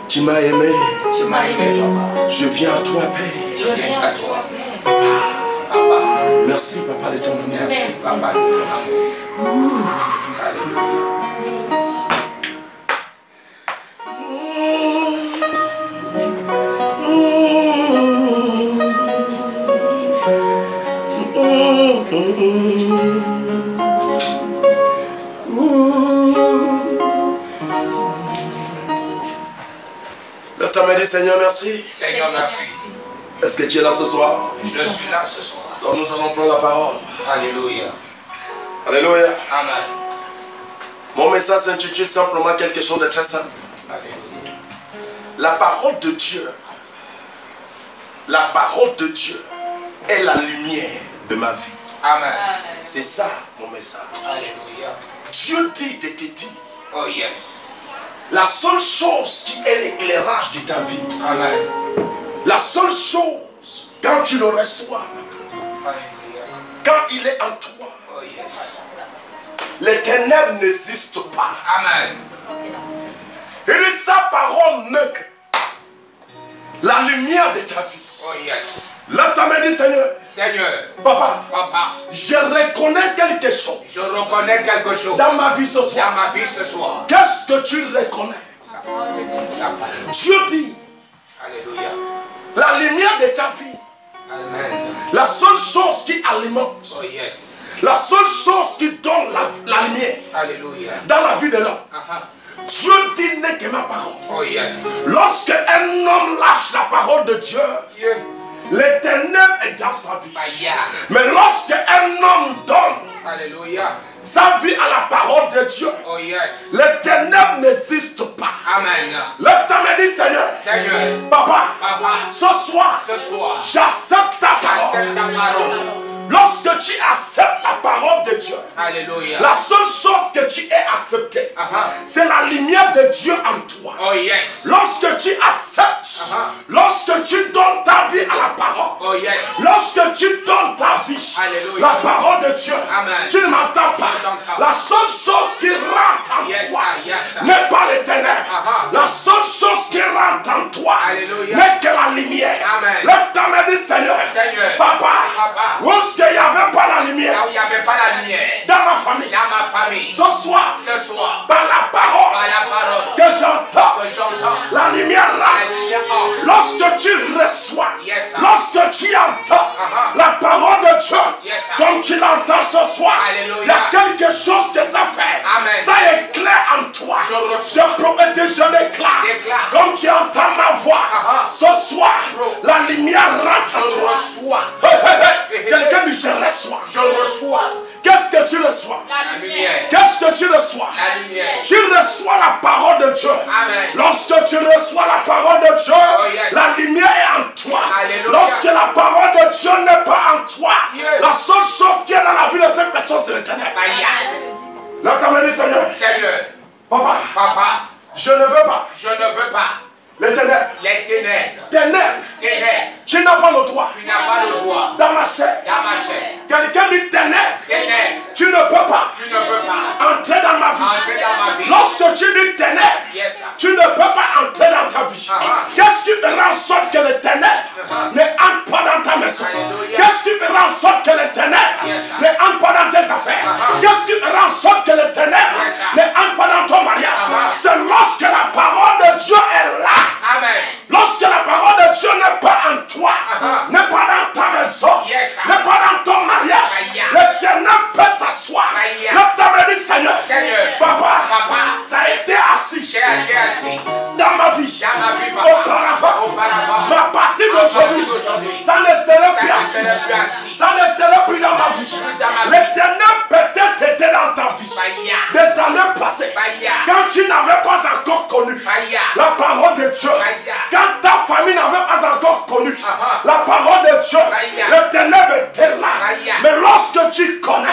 Speaker 2: Tu m'as aimé.
Speaker 3: Tu m'as aimé, papa.
Speaker 2: Je viens à toi, Père.
Speaker 3: Je viens à toi.
Speaker 2: Papa. Merci, papa, de ton amour.
Speaker 3: Merci, papa, de ton amour. Alléluia.
Speaker 2: Seigneur, merci.
Speaker 3: Seigneur, merci.
Speaker 2: Est-ce que tu es là ce soir?
Speaker 3: Je suis là ce soir.
Speaker 2: Donc nous allons prendre la parole.
Speaker 3: Alléluia.
Speaker 2: Alléluia.
Speaker 3: Amen.
Speaker 2: Mon message s'intitule simplement quelque chose de très simple.
Speaker 3: Alléluia.
Speaker 2: La parole de Dieu. La parole de Dieu est la lumière de ma vie.
Speaker 3: Amen.
Speaker 2: C'est ça mon message.
Speaker 3: Alléluia.
Speaker 2: Dieu dit de te dire.
Speaker 3: Oh yes.
Speaker 2: La seule chose qui est l'éclairage de ta vie.
Speaker 3: Amen.
Speaker 2: La seule chose, quand tu le reçois,
Speaker 3: Alléluia.
Speaker 2: quand il est en toi,
Speaker 3: Oh yes.
Speaker 2: les ténèbres n'existent pas.
Speaker 3: Amen.
Speaker 2: Il dit sa parole n'est que la lumière de ta vie.
Speaker 3: Oh yes.
Speaker 2: Là, tu m'as dit, Seigneur,
Speaker 3: Seigneur,
Speaker 2: papa,
Speaker 3: papa,
Speaker 2: je reconnais quelque chose
Speaker 3: je reconnais quelque chose
Speaker 2: dans ma vie ce
Speaker 3: dans
Speaker 2: soir.
Speaker 3: ma vie ce soir.
Speaker 2: Qu'est-ce que tu reconnais?
Speaker 3: Sa parole.
Speaker 2: Dieu dit,
Speaker 3: Alléluia.
Speaker 2: la lumière de ta vie,
Speaker 3: Amen.
Speaker 2: la seule chose qui alimente,
Speaker 3: Oh yes.
Speaker 2: la seule chose qui donne la lumière
Speaker 3: Alléluia.
Speaker 2: dans la vie de l'homme,
Speaker 3: Aha.
Speaker 2: Dieu dit n'est que ma parole.
Speaker 3: Oh yes.
Speaker 2: Lorsque un homme lâche la parole de Dieu,
Speaker 3: Yeah.
Speaker 2: les ténèbres est dans sa vie.
Speaker 3: Fire.
Speaker 2: Mais lorsque un homme donne
Speaker 3: Alléluia.
Speaker 2: sa vie à la parole de Dieu,
Speaker 3: Oh yes.
Speaker 2: les ténèbres n'existent pas.
Speaker 3: Amen.
Speaker 2: Le temps me dit, Seigneur,
Speaker 3: Seigneur,
Speaker 2: papa,
Speaker 3: papa,
Speaker 2: ce soir,
Speaker 3: ce soir,
Speaker 2: j'accepte ta parole.
Speaker 3: j'accepte ta parole.
Speaker 2: Lorsque tu acceptes la parole de Dieu,
Speaker 3: Alléluia.
Speaker 2: la seule chose que tu es accepté, c'est la lumière de Dieu en toi.
Speaker 3: Oh yes.
Speaker 2: Lorsque tu acceptes, lorsque tu donnes ta vie à la parole,
Speaker 3: Oh yes.
Speaker 2: lorsque tu donnes ta vie,
Speaker 3: Alléluia.
Speaker 2: la parole de Dieu,
Speaker 3: Amen.
Speaker 2: tu ne m'entends pas. La seule chose qui rentre en
Speaker 3: Yes,
Speaker 2: toi
Speaker 3: sir. Yes, sir.
Speaker 2: n'est pas les ténèbres. La seule chose qui rentre en toi
Speaker 3: Alléluia.
Speaker 2: n'est que la lumière.
Speaker 3: Amen.
Speaker 2: Lève ta main et dis Seigneur,
Speaker 3: Seigneur.
Speaker 2: Papa,
Speaker 3: Papa.
Speaker 2: où est-ce qu'il n'y avait pas la lumière
Speaker 3: Là où il n'y avait pas la lumière.
Speaker 2: dans ma famille,
Speaker 3: Dans ma famille.
Speaker 2: ce soir,
Speaker 3: Ce soir.
Speaker 2: par la parole
Speaker 3: Par la parole.
Speaker 2: que j'entends,
Speaker 3: Que j'entends.
Speaker 2: la lumière
Speaker 3: La
Speaker 2: rentre.
Speaker 3: lumière entre.
Speaker 2: Lorsque tu reçois,
Speaker 3: Yes, sir.
Speaker 2: lorsque tu entends la parole de Dieu,
Speaker 3: Yes, sir.
Speaker 2: comme tu l'entends ce soir,
Speaker 3: Alléluia.
Speaker 2: il y a quelque chose que ça fait.
Speaker 3: Amen.
Speaker 2: Ça éclaire en toi.
Speaker 3: Je reçois.
Speaker 2: Je prophétise, je déclare.
Speaker 3: Déclare.
Speaker 2: Comme tu entends ma voix, ce soir, la lumière rentre en
Speaker 3: Je
Speaker 2: toi.
Speaker 3: reçois.
Speaker 2: Quelqu'un dit je reçois.
Speaker 3: Je reçois.
Speaker 2: Qu'est-ce que tu reçois?
Speaker 3: La lumière.
Speaker 2: Qu'est-ce que tu reçois?
Speaker 3: La lumière.
Speaker 2: Tu reçois la parole de Dieu.
Speaker 3: Amen.
Speaker 2: Lorsque tu reçois la parole de Dieu,
Speaker 3: yes.
Speaker 2: la lumière est en toi.
Speaker 3: Alléluia.
Speaker 2: Lorsque la parole de Dieu n'est pas en toi,
Speaker 3: Yes.
Speaker 2: la seule chose qui est dans la vie de cette personne, c'est le ténèbre.
Speaker 3: Aïe.
Speaker 2: Là, tu m'as dit, Seigneur,
Speaker 3: Seigneur.
Speaker 2: papa,
Speaker 3: Papa.
Speaker 2: je ne veux pas
Speaker 3: Je ne veux pas
Speaker 2: les ténèbres.
Speaker 3: les ténèbres.
Speaker 2: Ténèbres,
Speaker 3: Ténèbres.
Speaker 2: tu n'as pas le droit
Speaker 3: Tu n'as pas le droit.
Speaker 2: dans ma chair.
Speaker 3: Dans ma chair.
Speaker 2: Quelqu'un dit ténèbres,
Speaker 3: Ténèbres.
Speaker 2: tu ne peux pas
Speaker 3: Tu ne peux pas
Speaker 2: entrer dans ma vie.
Speaker 3: entrer dans ma vie.
Speaker 2: Lorsque tu dis ténèbres,
Speaker 3: Yes, sir.
Speaker 2: tu ne peux pas entrer dans ta vie. Qu'est-ce qui fera en sorte que les ténèbres ne entrent pas dans ta maison?
Speaker 3: Alléluia.
Speaker 2: Qu'est-ce qui fera en sorte que les ténèbres
Speaker 3: Yes, sir.
Speaker 2: ne entrent pas dans tes affaires? Qu'est-ce qui fera en sorte que les ténèbres
Speaker 3: Yes, sir.
Speaker 2: ne entrent pas dans ton mariage? C'est lorsque la parole de Dieu est là.
Speaker 3: Amen.
Speaker 2: Lorsque la parole de Dieu n'est pas en toi, n'est pas dans ta maison,
Speaker 3: Yes, sir.
Speaker 2: n'est pas dans ton mariage,
Speaker 3: Aïe.
Speaker 2: les ténèbres peuvent s'asseoir.
Speaker 3: Aïe.
Speaker 2: Le ténèbre dit Seigneur,
Speaker 3: Seigneur.
Speaker 2: Papa,
Speaker 3: Papa.
Speaker 2: ça a été assis
Speaker 3: J'ai été assis
Speaker 2: dans ma vie.
Speaker 3: dans ma vie, papa.
Speaker 2: Auparavant,
Speaker 3: Auparavant.
Speaker 2: mais à partir d'aujourd'hui,
Speaker 3: d'aujourd'hui,
Speaker 2: ça ne serait plus
Speaker 3: ça ne
Speaker 2: assis.
Speaker 3: serait plus assis.
Speaker 2: Ça ne serait plus dans ma vie.
Speaker 3: dans ma vie.
Speaker 2: Les ténèbres peut-être étaient dans ta vie.
Speaker 3: Aïe.
Speaker 2: Des années passées,
Speaker 3: Aïe.
Speaker 2: quand tu n'avais pas encore connu
Speaker 3: Aïe.
Speaker 2: la parole de Dieu,
Speaker 3: Aïe.
Speaker 2: quand ta famille n'avait pas encore connu
Speaker 3: Aha.
Speaker 2: la parole de Dieu,
Speaker 3: Aïe.
Speaker 2: les ténèbres étaient là.
Speaker 3: Aïe.
Speaker 2: Mais lorsque tu connais,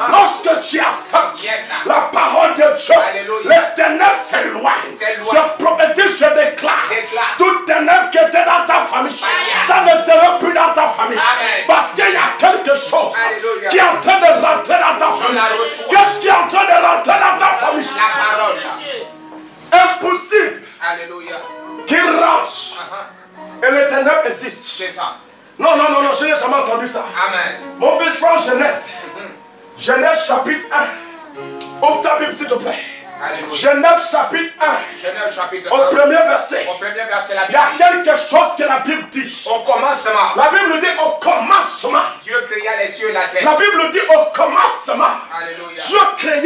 Speaker 2: lorsque tu acceptes
Speaker 3: Yes, sir.
Speaker 2: la parole de Dieu,
Speaker 3: Alléluia.
Speaker 2: les ténèbres s'éloignent.
Speaker 3: S'éloignent.
Speaker 2: Je prophétise, je déclare,
Speaker 3: Déclare.
Speaker 2: toute ténèbre qui était dans ta famille,
Speaker 3: Aïe.
Speaker 2: ça ne sera plus dans ta famille.
Speaker 3: Amen.
Speaker 2: Parce qu'il y a quelque chose
Speaker 3: Alléluia.
Speaker 2: qui est en train de rentrer dans ta famille.
Speaker 3: la reçois.
Speaker 2: Qu'est-ce qui est en train de rentrer dans ta famille?
Speaker 3: La parole.
Speaker 2: Impossible
Speaker 3: Alléluia.
Speaker 2: qu'il rentre et les ténèbres existent.
Speaker 3: C'est ça.
Speaker 2: Non, non, non, non, je n'ai jamais entendu ça.
Speaker 3: Amen.
Speaker 2: Mon fils frère Genèse, Genèse chapitre 1. Ouvre ta Bible s'il te plaît.
Speaker 3: Alléluia.
Speaker 2: Genèse chapitre 1.
Speaker 3: Genèse chapitre
Speaker 2: Au
Speaker 3: 1.
Speaker 2: premier verset.
Speaker 3: Au premier verset, la
Speaker 2: Il y a
Speaker 3: Bible dit,
Speaker 2: quelque chose que la Bible dit.
Speaker 3: au commencement,
Speaker 2: La Bible dit au commencement.
Speaker 3: Dieu créa les cieux et la terre.
Speaker 2: La Bible dit au commencement.
Speaker 3: Alléluia.
Speaker 2: Dieu créait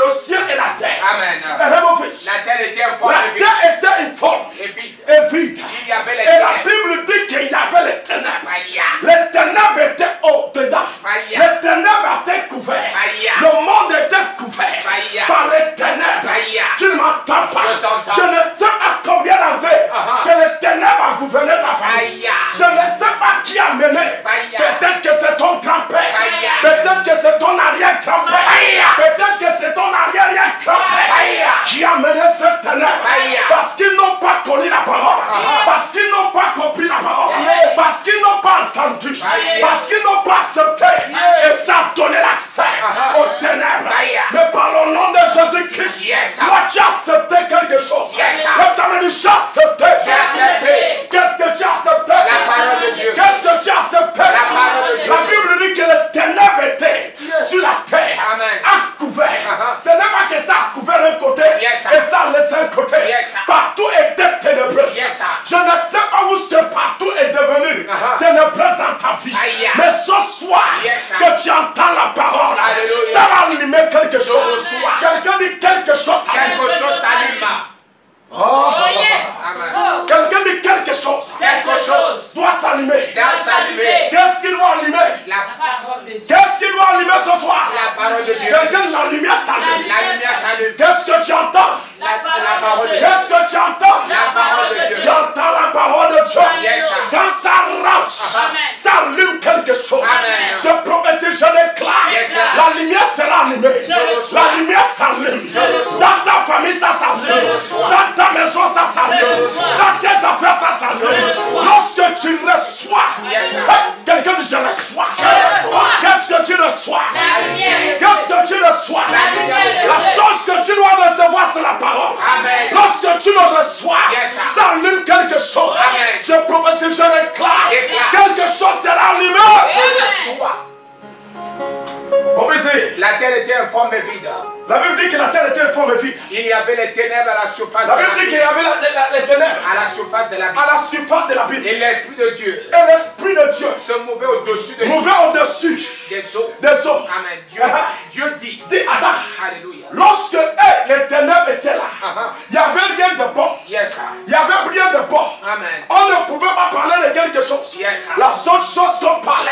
Speaker 2: le ciel et la terre.
Speaker 3: Amen.
Speaker 2: Eh, mon fils.
Speaker 3: La terre était informe
Speaker 2: La
Speaker 3: et vide.
Speaker 2: terre était informe
Speaker 3: Et vide.
Speaker 2: et vide.
Speaker 3: Il y avait les
Speaker 2: Et la
Speaker 3: ténèbres.
Speaker 2: Bible dit qu'il y avait les ténèbres.
Speaker 3: Aïe.
Speaker 2: Les ténèbres étaient au-dedans.
Speaker 3: Aïe.
Speaker 2: Les ténèbres étaient couverts.
Speaker 3: Aïe.
Speaker 2: Le monde était couvert
Speaker 3: Aïe.
Speaker 2: par les ténèbres.
Speaker 3: Aïe.
Speaker 2: Tu ne m'entends pas.
Speaker 3: Je t'entends.
Speaker 2: Je ne sais pas combien d'années que les ténèbres ont gouverné ta famille.
Speaker 3: Aïe.
Speaker 2: Je ne sais pas qui a mené.
Speaker 3: Aïe.
Speaker 2: Peut-être que c'est ton grand-père.
Speaker 3: Aïe.
Speaker 2: Peut-être que c'est ton arrière-grand-père.
Speaker 3: Aïe.
Speaker 2: Peut-être que c'est ton arrière-grand-père
Speaker 3: Aïe.
Speaker 2: qui a mené cette ténèbre.
Speaker 3: Aïe.
Speaker 2: Parce qu'ils n'ont pas connu la parole. Parce qu'ils n'ont pas compris la parole.
Speaker 3: Aïe.
Speaker 2: Parce qu'ils n'ont pas entendu.
Speaker 3: Aïe.
Speaker 2: Parce qu'ils n'ont pas accepté. Et ça a donné l'accès aux ténèbres.
Speaker 3: Aïe.
Speaker 2: Mais par le nom de Jésus-Christ,
Speaker 3: Yes.
Speaker 2: toi tu as accepté quelque chose.
Speaker 3: Yes.
Speaker 2: Le temps dit, j'ai accepté.
Speaker 3: J'ai accepté.
Speaker 2: Qu'est-ce que tu as accepté?
Speaker 3: La parole de Dieu.
Speaker 2: Qu'est-ce que tu as accepté?
Speaker 3: La parole de Dieu.
Speaker 2: La Bible dit que les ténèbres étaient sur la terre,
Speaker 3: Amen.
Speaker 2: à couvert. Ce n'est pas que ça a couvert un côté
Speaker 3: Yes, sir.
Speaker 2: et ça a laissé un côté.
Speaker 3: Yes, sir.
Speaker 2: Partout était ténébreuse.
Speaker 3: Yes, sir.
Speaker 2: Je ne sais pas où ce que partout est devenu ténébreuse dans ta vie.
Speaker 3: Aïe.
Speaker 2: Mais ce soir,
Speaker 3: Yes, sir.
Speaker 2: que Qu'est-ce que tu reçois?
Speaker 1: La lumière.
Speaker 2: Qu'est-ce que tu reçois? La chose que tu dois recevoir, c'est la parole.
Speaker 3: Amen.
Speaker 2: Lorsque tu le reçois,
Speaker 3: Yes, sir.
Speaker 2: ça allume quelque chose.
Speaker 3: Amen.
Speaker 2: Je prophétise, je déclare.
Speaker 3: Déclare.
Speaker 2: Quelque chose sera allumé. On peut essayer.
Speaker 3: La terre était informe et vide.
Speaker 2: La Bible dit que la terre était informe et vide.
Speaker 3: Il y avait les ténèbres à la surface
Speaker 2: La
Speaker 3: de
Speaker 2: Bible
Speaker 3: la
Speaker 2: dit qu'il y
Speaker 3: Bible.
Speaker 2: avait les ténèbres
Speaker 3: À la surface de la Bible.
Speaker 2: à la surface de la Bible.
Speaker 3: Et l'Esprit de Dieu
Speaker 2: Et l'Esprit de Dieu
Speaker 3: se mouvait au-dessus de
Speaker 2: mouvait au-dessus
Speaker 3: des eaux.
Speaker 2: des eaux.
Speaker 3: Amen. Dieu dit.
Speaker 2: Dis, attends.
Speaker 3: Alléluia.
Speaker 2: Lorsque les ténèbres étaient là, il n'y avait rien de bon.
Speaker 3: Yes, sir.
Speaker 2: Il n'y avait rien de bon.
Speaker 3: Amen.
Speaker 2: On ne pouvait pas parler de quelque chose.
Speaker 3: Yes.
Speaker 2: La seule chose qu'on parlait,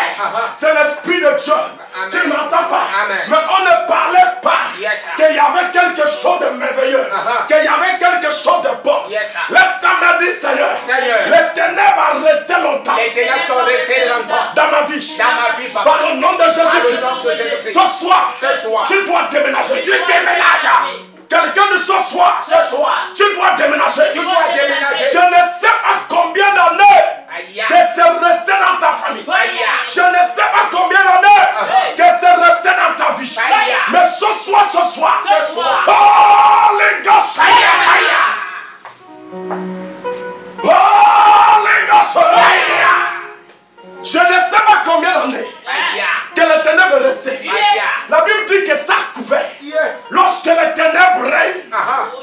Speaker 2: c'est l'Esprit de Dieu.
Speaker 3: Amen.
Speaker 2: Tu n'entends pas.
Speaker 3: Amen.
Speaker 2: Mais on ne parlait pas
Speaker 3: Yes.
Speaker 2: qu'il y avait quelque chose de merveilleux. Qu'il y avait quelque chose de bon.
Speaker 3: Yes.
Speaker 2: L'État m'a dit, Seigneur,
Speaker 3: Seigneur.
Speaker 2: les ténèbres ont resté longtemps
Speaker 3: Les ténèbres sont restées longtemps
Speaker 2: dans ma vie.
Speaker 3: dans ma vie, papa.
Speaker 2: Par le nom de
Speaker 3: Par le nom de
Speaker 2: Jésus-Christ.
Speaker 3: Jésus-Christ.
Speaker 2: Ce soir,
Speaker 3: Ce soir.
Speaker 2: tu dois déménager.
Speaker 3: Tu déménages.
Speaker 2: Quelqu'un de ce soir,
Speaker 3: Ce soir.
Speaker 2: tu dois déménager.
Speaker 3: Tu dois déménager.
Speaker 2: Je ne sais pas combien d'années
Speaker 3: Aïe.
Speaker 2: que c'est resté dans ta famille.
Speaker 3: Aïe.
Speaker 2: Je ne sais pas combien d'années que c'est resté dans ta vie.
Speaker 3: Aïe.
Speaker 2: Mais ce soir,
Speaker 3: Ce soir.
Speaker 2: oh les gosses, oh les gosses, je ne sais pas combien d'années
Speaker 3: Aïe.
Speaker 2: que les ténèbres est resté.
Speaker 3: Aïe.
Speaker 2: La Bible dit que ça couvert.
Speaker 3: Yeah.
Speaker 2: Lorsque les ténèbres règnent,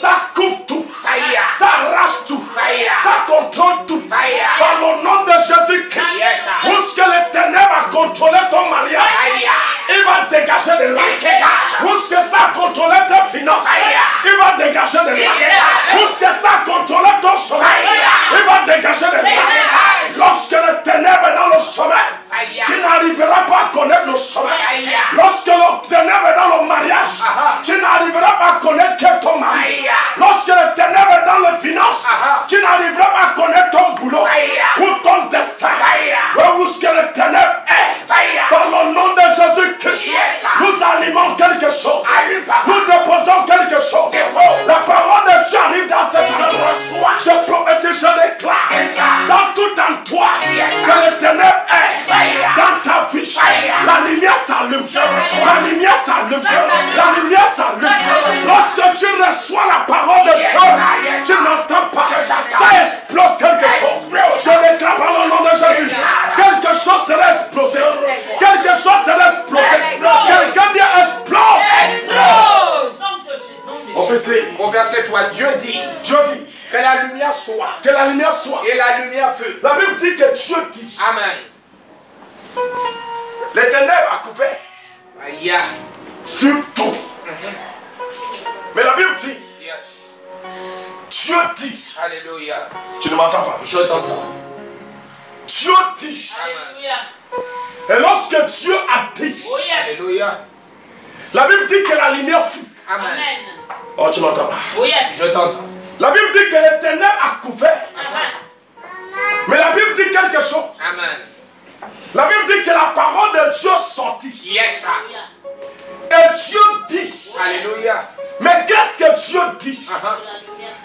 Speaker 2: ça couvre tout.
Speaker 3: Aïe.
Speaker 2: Ça arrache tout.
Speaker 3: Aïe.
Speaker 2: Ça contrôle tout.
Speaker 3: Aïe.
Speaker 2: Par le nom de Jésus-Christ.
Speaker 3: Yes.
Speaker 2: Lorsque les ténèbres a contrôlé ton mariage,
Speaker 3: Aïe.
Speaker 2: il va dégager de là.
Speaker 3: dégage.
Speaker 2: Lorsque ça a contrôlé tes finances,
Speaker 3: Aïe.
Speaker 2: il va dégager de là.
Speaker 3: dégage.
Speaker 2: Lorsque ça a contrôlé ton sommeil,
Speaker 3: Aïe.
Speaker 2: il va dégager de là.
Speaker 3: dégage.
Speaker 2: Lorsque les ténèbres est dans le sommeil,
Speaker 3: Aïe.
Speaker 2: tu n'arriveras pas à connaître le sommeil.
Speaker 3: Aïe.
Speaker 2: Lorsque le ténèbre est dans le mariage, tu n'arriveras pas à connaître que ton mari.
Speaker 3: Aïe.
Speaker 2: Lorsque le ténèbre est dans les finances, tu n'arriveras pas à connaître ton boulot
Speaker 3: Aïe.
Speaker 2: ou ton destin.
Speaker 3: Aïe.
Speaker 2: Où est-ce que le ténèbre est?
Speaker 3: Aïe.
Speaker 2: Par le nom de Jésus-Christ,
Speaker 3: Yes.
Speaker 2: nous allumons quelque chose.
Speaker 3: Allume, papa.
Speaker 2: Nous déposons quelque chose.
Speaker 3: Dépose.
Speaker 2: La parole de Dieu arrive dans cette
Speaker 3: Je
Speaker 2: chambre.
Speaker 3: reçois.
Speaker 2: Je prophétise, je déclare
Speaker 3: Déclare.
Speaker 2: dans tout en toi
Speaker 3: Yes.
Speaker 2: que le ténèbre est
Speaker 3: Aïe.
Speaker 2: dans ta vie.
Speaker 3: Aïe.
Speaker 2: La lumière s'allume.
Speaker 3: reçois.
Speaker 2: La lumière s'allume.
Speaker 3: reçois.
Speaker 2: La lumière s'allume.
Speaker 3: reçois.
Speaker 2: Lorsque tu reçois la parole de
Speaker 3: Yes.
Speaker 2: Dieu,
Speaker 3: Yes.
Speaker 2: tu n'entends pas.
Speaker 3: Je t'entends.
Speaker 2: Ça explose quelque chose.
Speaker 3: Explose.
Speaker 2: Je déclare par le nom de Jésus.
Speaker 3: Déclare.
Speaker 2: Quelque chose sera explosé.
Speaker 3: reçois.
Speaker 2: Quelque chose sera explosé.
Speaker 3: Explose.
Speaker 2: Quelqu'un dit explose.
Speaker 3: Explose.
Speaker 2: Officier,
Speaker 3: Au verset 3, Dieu dit
Speaker 2: Dieu dit
Speaker 3: que la lumière soit.
Speaker 2: que la lumière soit.
Speaker 3: Et la lumière fut.
Speaker 2: La Bible dit que Dieu dit.
Speaker 3: Amen.
Speaker 2: Les ténèbres a couvert
Speaker 3: Aïe.
Speaker 2: sur tout. Mais la Bible dit,
Speaker 3: Yes.
Speaker 2: Dieu dit.
Speaker 3: Alléluia.
Speaker 2: Tu ne m'entends pas.
Speaker 3: Je t'entends.
Speaker 2: Dieu dit.
Speaker 3: Amen.
Speaker 2: Et lorsque Dieu a dit,
Speaker 3: Alléluia.
Speaker 2: la Bible dit que la lumière fut.
Speaker 3: Amen.
Speaker 2: Oh, tu m'entends pas.
Speaker 3: Je t'entends.
Speaker 2: La Bible dit que les ténèbres a couvert. Mais la Bible dit quelque chose.
Speaker 3: Amen.
Speaker 2: La Bible dit que la parole de Dieu sortit.
Speaker 3: Yes, sir.
Speaker 2: Et Dieu dit.
Speaker 3: Alléluia.
Speaker 2: Mais qu'est-ce que Dieu dit?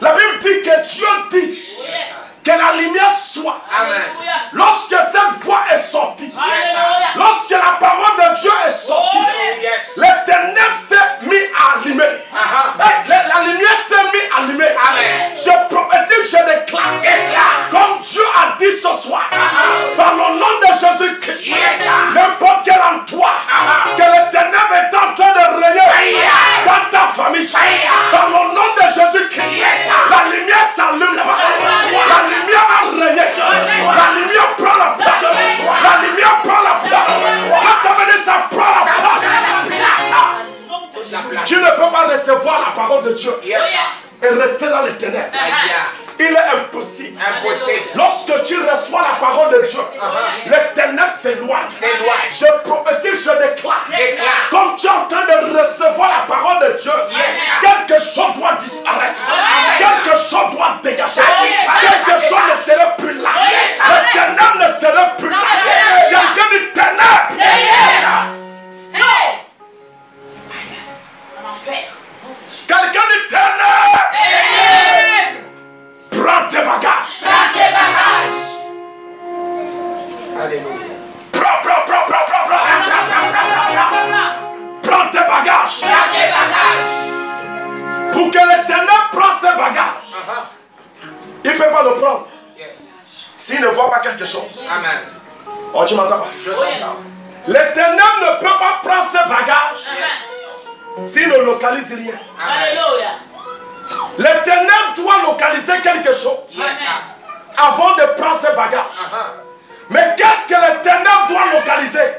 Speaker 2: La Bible dit que Dieu dit que la lumière soit.
Speaker 3: Amen.
Speaker 2: Lorsque cette voix est sortie,
Speaker 3: Yes, sir.
Speaker 2: lorsque la parole de Dieu est sortie,
Speaker 3: Yes.
Speaker 2: les ténèbres s'est mis à allumer. La lumière s'est mis à allumer.
Speaker 3: Amen.
Speaker 2: Je prophétise, je déclare.
Speaker 3: Déclare.
Speaker 2: Comme Dieu a dit ce soir, par le nom de Jésus-Christ,
Speaker 3: Yes, sir.
Speaker 2: n'importe quel endroit que les ténèbres est en train de rayer dans ta famille, par le nom de Jésus-Christ,
Speaker 3: Yes, sir.
Speaker 2: la lumière s'allume là-bas. La lumière a rayé. La lumière prend la place. La lumière prend la place. La caméra, ça prend la place. Tu ne peux pas recevoir la parole de Dieu
Speaker 3: Yes, sir.
Speaker 2: et rester dans les ténèbres.
Speaker 3: Aïe.
Speaker 2: Il est impossible.
Speaker 3: Impossible.
Speaker 2: Lorsque tu reçois la parole de Dieu, les ténèbres s'éloignent.
Speaker 3: S'éloignent.
Speaker 2: Je prophétise, je déclare.
Speaker 3: Déclare.
Speaker 2: Comme tu es en train de recevoir la parole de Dieu,
Speaker 3: Yes.
Speaker 2: quelque chose doit disparaître.
Speaker 3: Amen.
Speaker 2: Quelque chose doit dégager.
Speaker 3: Amen.
Speaker 2: Quelque chose ne serait plus là.
Speaker 3: Yes.
Speaker 2: Les ténèbres ne seraient plus là. Quelqu'un dit ténèbres. Quelqu'un dit ténèbres. Prends tes bagages.
Speaker 3: Alléluia.
Speaker 2: Prends. chose.
Speaker 3: Amen.
Speaker 2: Oh, tu m'entends pas?
Speaker 3: Je t'entends.
Speaker 2: Les ténèbres ne peuvent pas prendre ses bagages s'ils ne localisent rien.
Speaker 1: Alléluia.
Speaker 2: Les ténèbres doivent localiser quelque chose
Speaker 3: Yes, sir.
Speaker 2: avant de prendre ses bagages. Mais qu'est-ce que les ténèbres doivent localiser?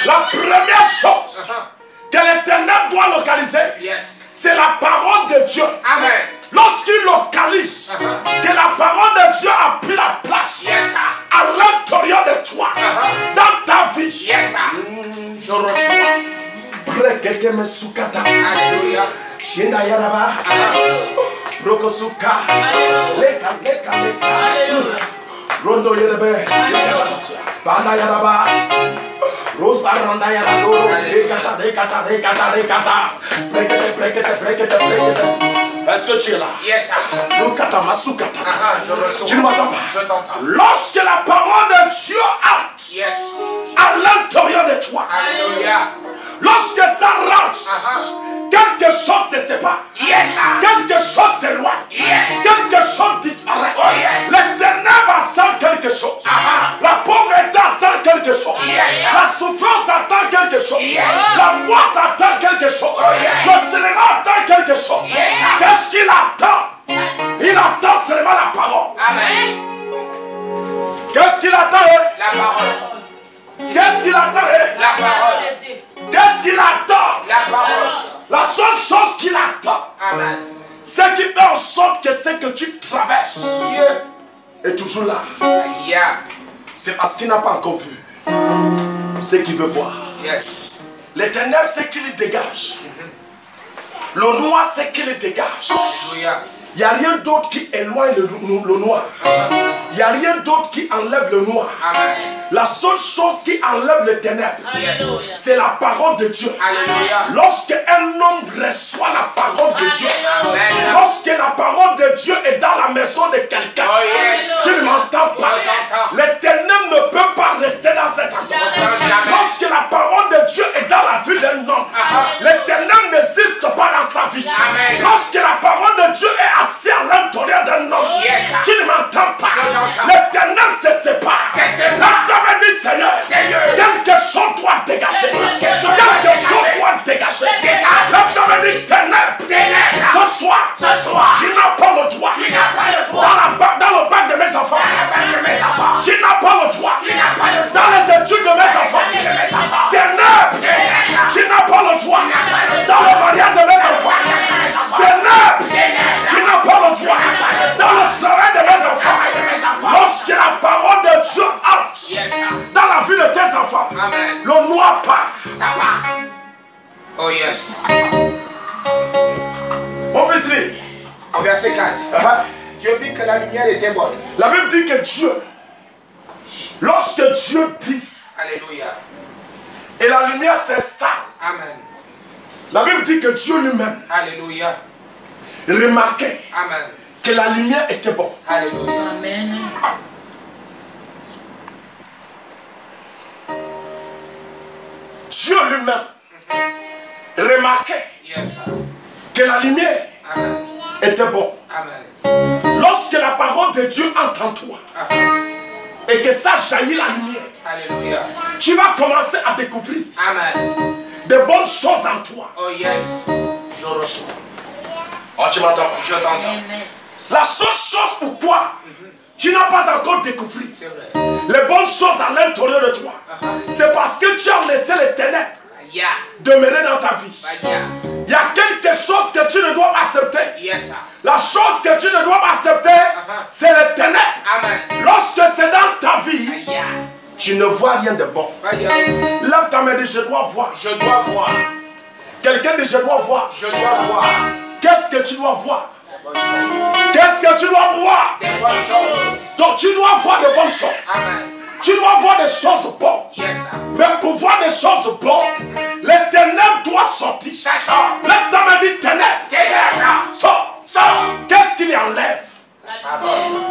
Speaker 2: La première chose que les ténèbres doivent localiser,
Speaker 3: Yes.
Speaker 2: c'est la parole de Dieu.
Speaker 3: Amen.
Speaker 2: Lorsqu'ils localisent que la parole de Dieu a pris la place
Speaker 3: Yes, sir.
Speaker 2: à l'intérieur de toi, dans ta vie,
Speaker 3: Yes, sir. Je reçois.
Speaker 2: Brekete me sukata,
Speaker 3: Alléluia.
Speaker 2: shinda yaraba, rokosuka, leka leka leka,
Speaker 1: Alléluia.
Speaker 2: rondo yerebe, banda yaraba, rosa randa yarado, dekata dekata dekata dekata, brekete brekete brekete brekete. Est-ce que tu es là?
Speaker 3: Yes, sir.
Speaker 2: Rokata masukata.
Speaker 3: Je reçois.
Speaker 2: Tu ne m'entends
Speaker 3: Je
Speaker 2: pas?
Speaker 3: t'entends.
Speaker 2: Lorsque la parole de Dieu entre
Speaker 3: Yes.
Speaker 2: à l'intérieur de toi,
Speaker 3: Alléluia.
Speaker 2: lorsque ça rentre, quelque chose se sépare,
Speaker 3: Yes, sir.
Speaker 2: quelque chose s'éloigne,
Speaker 3: Yes.
Speaker 2: quelque chose disparaît.
Speaker 3: Oh, yes.
Speaker 2: Les ténèbres attendent quelque chose, la pauvreté attend quelque chose,
Speaker 3: Yes.
Speaker 2: la souffrance attend quelque chose,
Speaker 3: Yes.
Speaker 2: la foi attend quelque chose,
Speaker 3: yes.
Speaker 2: le cinéma attend quelque chose.
Speaker 3: Yes.
Speaker 2: Qu'est-ce qu'il attend? Il attend seulement la parole.
Speaker 3: Amen.
Speaker 2: Qu'est-ce qu'il attend?
Speaker 3: La parole.
Speaker 2: Qu'est-ce qu'il attend?
Speaker 3: La parole.
Speaker 2: Qu'est-ce qu'il attend?
Speaker 3: La parole.
Speaker 2: La seule chose qu'il attend,
Speaker 3: Amen.
Speaker 2: c'est qu'il fait en sorte que ce que tu traverses
Speaker 3: Dieu.
Speaker 2: est toujours là.
Speaker 3: Yeah.
Speaker 2: C'est parce qu'il n'a pas encore vu ce qu'il veut voir.
Speaker 3: Yes.
Speaker 2: Les ténèbres, c'est qu'il dégage. Le noir, c'est qu'il dégage.
Speaker 3: Alléluia.
Speaker 2: Il n'y a rien d'autre qui éloigne le noir. Il n'y a rien d'autre qui enlève le noir.
Speaker 3: Amen.
Speaker 2: La seule chose qui enlève les ténèbres,
Speaker 1: Alléluia.
Speaker 2: c'est la parole de Dieu.
Speaker 3: Alléluia.
Speaker 2: Lorsque un homme reçoit la parole de Dieu,
Speaker 3: Amen.
Speaker 2: lorsque la parole de Dieu est dans la maison de quelqu'un,
Speaker 3: Oh, yes.
Speaker 2: tu ne m'entends pas. Les ténèbres ne peuvent pas rester dans cet endroit.
Speaker 3: Jamais.
Speaker 2: Lorsque la parole de Dieu est dans la vie d'un homme, les ténèbres n'existent pas dans sa vie.
Speaker 3: Amen.
Speaker 2: Lorsque la parole de Dieu est assise à l'intérieur d'un homme,
Speaker 3: Yes.
Speaker 2: tu ne m'entends pas.
Speaker 3: Je t'entends.
Speaker 2: Les ténèbres se séparent.
Speaker 3: Se séparent.
Speaker 2: La table dit Seigneur,
Speaker 3: Seigneur.
Speaker 2: quelque chose doit dégager.
Speaker 3: Quelque chose
Speaker 2: Quelque
Speaker 3: doit
Speaker 2: chose
Speaker 3: dégager.
Speaker 2: doit dégager.
Speaker 3: Dégage.
Speaker 2: La table dit ténèbres.
Speaker 3: Ténèbres.
Speaker 2: Ce soir,
Speaker 3: Ce soir.
Speaker 2: tu n'as pas le droit.
Speaker 3: Tu n'as pas le droit.
Speaker 2: Dans le bac de mes enfants.
Speaker 3: Dans la bague de mes enfants.
Speaker 2: Tu n'as pas le droit.
Speaker 3: Tu n'as pas le droit.
Speaker 2: Dans les études de mes enfants.
Speaker 3: études de mes enfants.
Speaker 2: Ténèbres.
Speaker 3: Ténèbres.
Speaker 2: Tu n'as pas le droit.
Speaker 3: n'as pas le droit.
Speaker 2: Dans le mariage de mes enfants.
Speaker 3: mariage de mes enfants.
Speaker 2: Ténèbres.
Speaker 3: Ténèbres.
Speaker 2: Tu n'as pas le droit.
Speaker 3: pas le droit.
Speaker 2: Dans le travail de mes enfants.
Speaker 3: travail de mes enfants.
Speaker 2: Lorsque la parole de Dieu entre
Speaker 3: Yes, sir.
Speaker 2: dans la vie de tes enfants,
Speaker 3: Amen.
Speaker 2: le noir part.
Speaker 3: Ça part. Oh, yes.
Speaker 2: Mon fils dit,
Speaker 3: Au verset 4. Dieu vit que la lumière était bonne.
Speaker 2: la Bible dit que Dieu, lorsque Dieu dit
Speaker 3: Alléluia.
Speaker 2: et la lumière s'installe,
Speaker 3: Amen.
Speaker 2: la Bible dit que Dieu lui-même
Speaker 3: Alléluia.
Speaker 2: remarquait
Speaker 3: Amen.
Speaker 2: que la lumière était bonne.
Speaker 3: Alléluia.
Speaker 1: Amen.
Speaker 2: Dieu lui-même remarquait
Speaker 3: Yes, sir.
Speaker 2: que la lumière
Speaker 3: Amen.
Speaker 2: était bonne.
Speaker 3: Amen.
Speaker 2: Lorsque la parole de Dieu entre en toi et que ça jaillit la lumière,
Speaker 3: Alléluia.
Speaker 2: tu vas commencer à découvrir
Speaker 3: Amen.
Speaker 2: de bonnes choses en toi.
Speaker 3: Oh, yes. Je reçois.
Speaker 2: Oh, tu m'entends pas?
Speaker 3: Je t'entends.
Speaker 1: Amen.
Speaker 2: La seule chose pourquoi tu n'as pas encore découvert
Speaker 3: C'est vrai.
Speaker 2: les bonnes choses à l'intérieur de toi, c'est parce que tu as laissé les ténèbres
Speaker 3: Yeah.
Speaker 2: demeurer dans ta vie.
Speaker 3: Yeah.
Speaker 2: Il y a quelque chose que tu ne dois pas accepter.
Speaker 3: Yes, sir.
Speaker 2: La chose que tu ne dois pas accepter, c'est les ténèbres.
Speaker 3: Amen.
Speaker 2: Lorsque c'est dans ta vie,
Speaker 3: Yeah.
Speaker 2: tu ne vois rien de bon.
Speaker 3: Yeah.
Speaker 2: Lève ta main et dis, je dois voir.
Speaker 3: Je dois voir.
Speaker 2: Quelqu'un dit, je dois voir.
Speaker 3: Je dois voir.
Speaker 2: Qu'est-ce que tu dois voir?
Speaker 3: Des bonnes choses.
Speaker 2: Qu'est-ce que tu dois voir?
Speaker 3: Des bonnes choses.
Speaker 2: Donc tu dois voir de bonnes choses.
Speaker 3: Amen.
Speaker 2: Tu dois voir des choses bonnes.
Speaker 3: Yes, sir.
Speaker 2: Mais pour voir des choses bonnes, les ténèbres doivent sortir.
Speaker 3: Ça sort.
Speaker 2: Lève ta main et dis, ténèbres.
Speaker 3: Ténèbres.
Speaker 2: Sors.
Speaker 3: Sort.
Speaker 2: Qu'est-ce qu'il y enlève?
Speaker 3: Amen.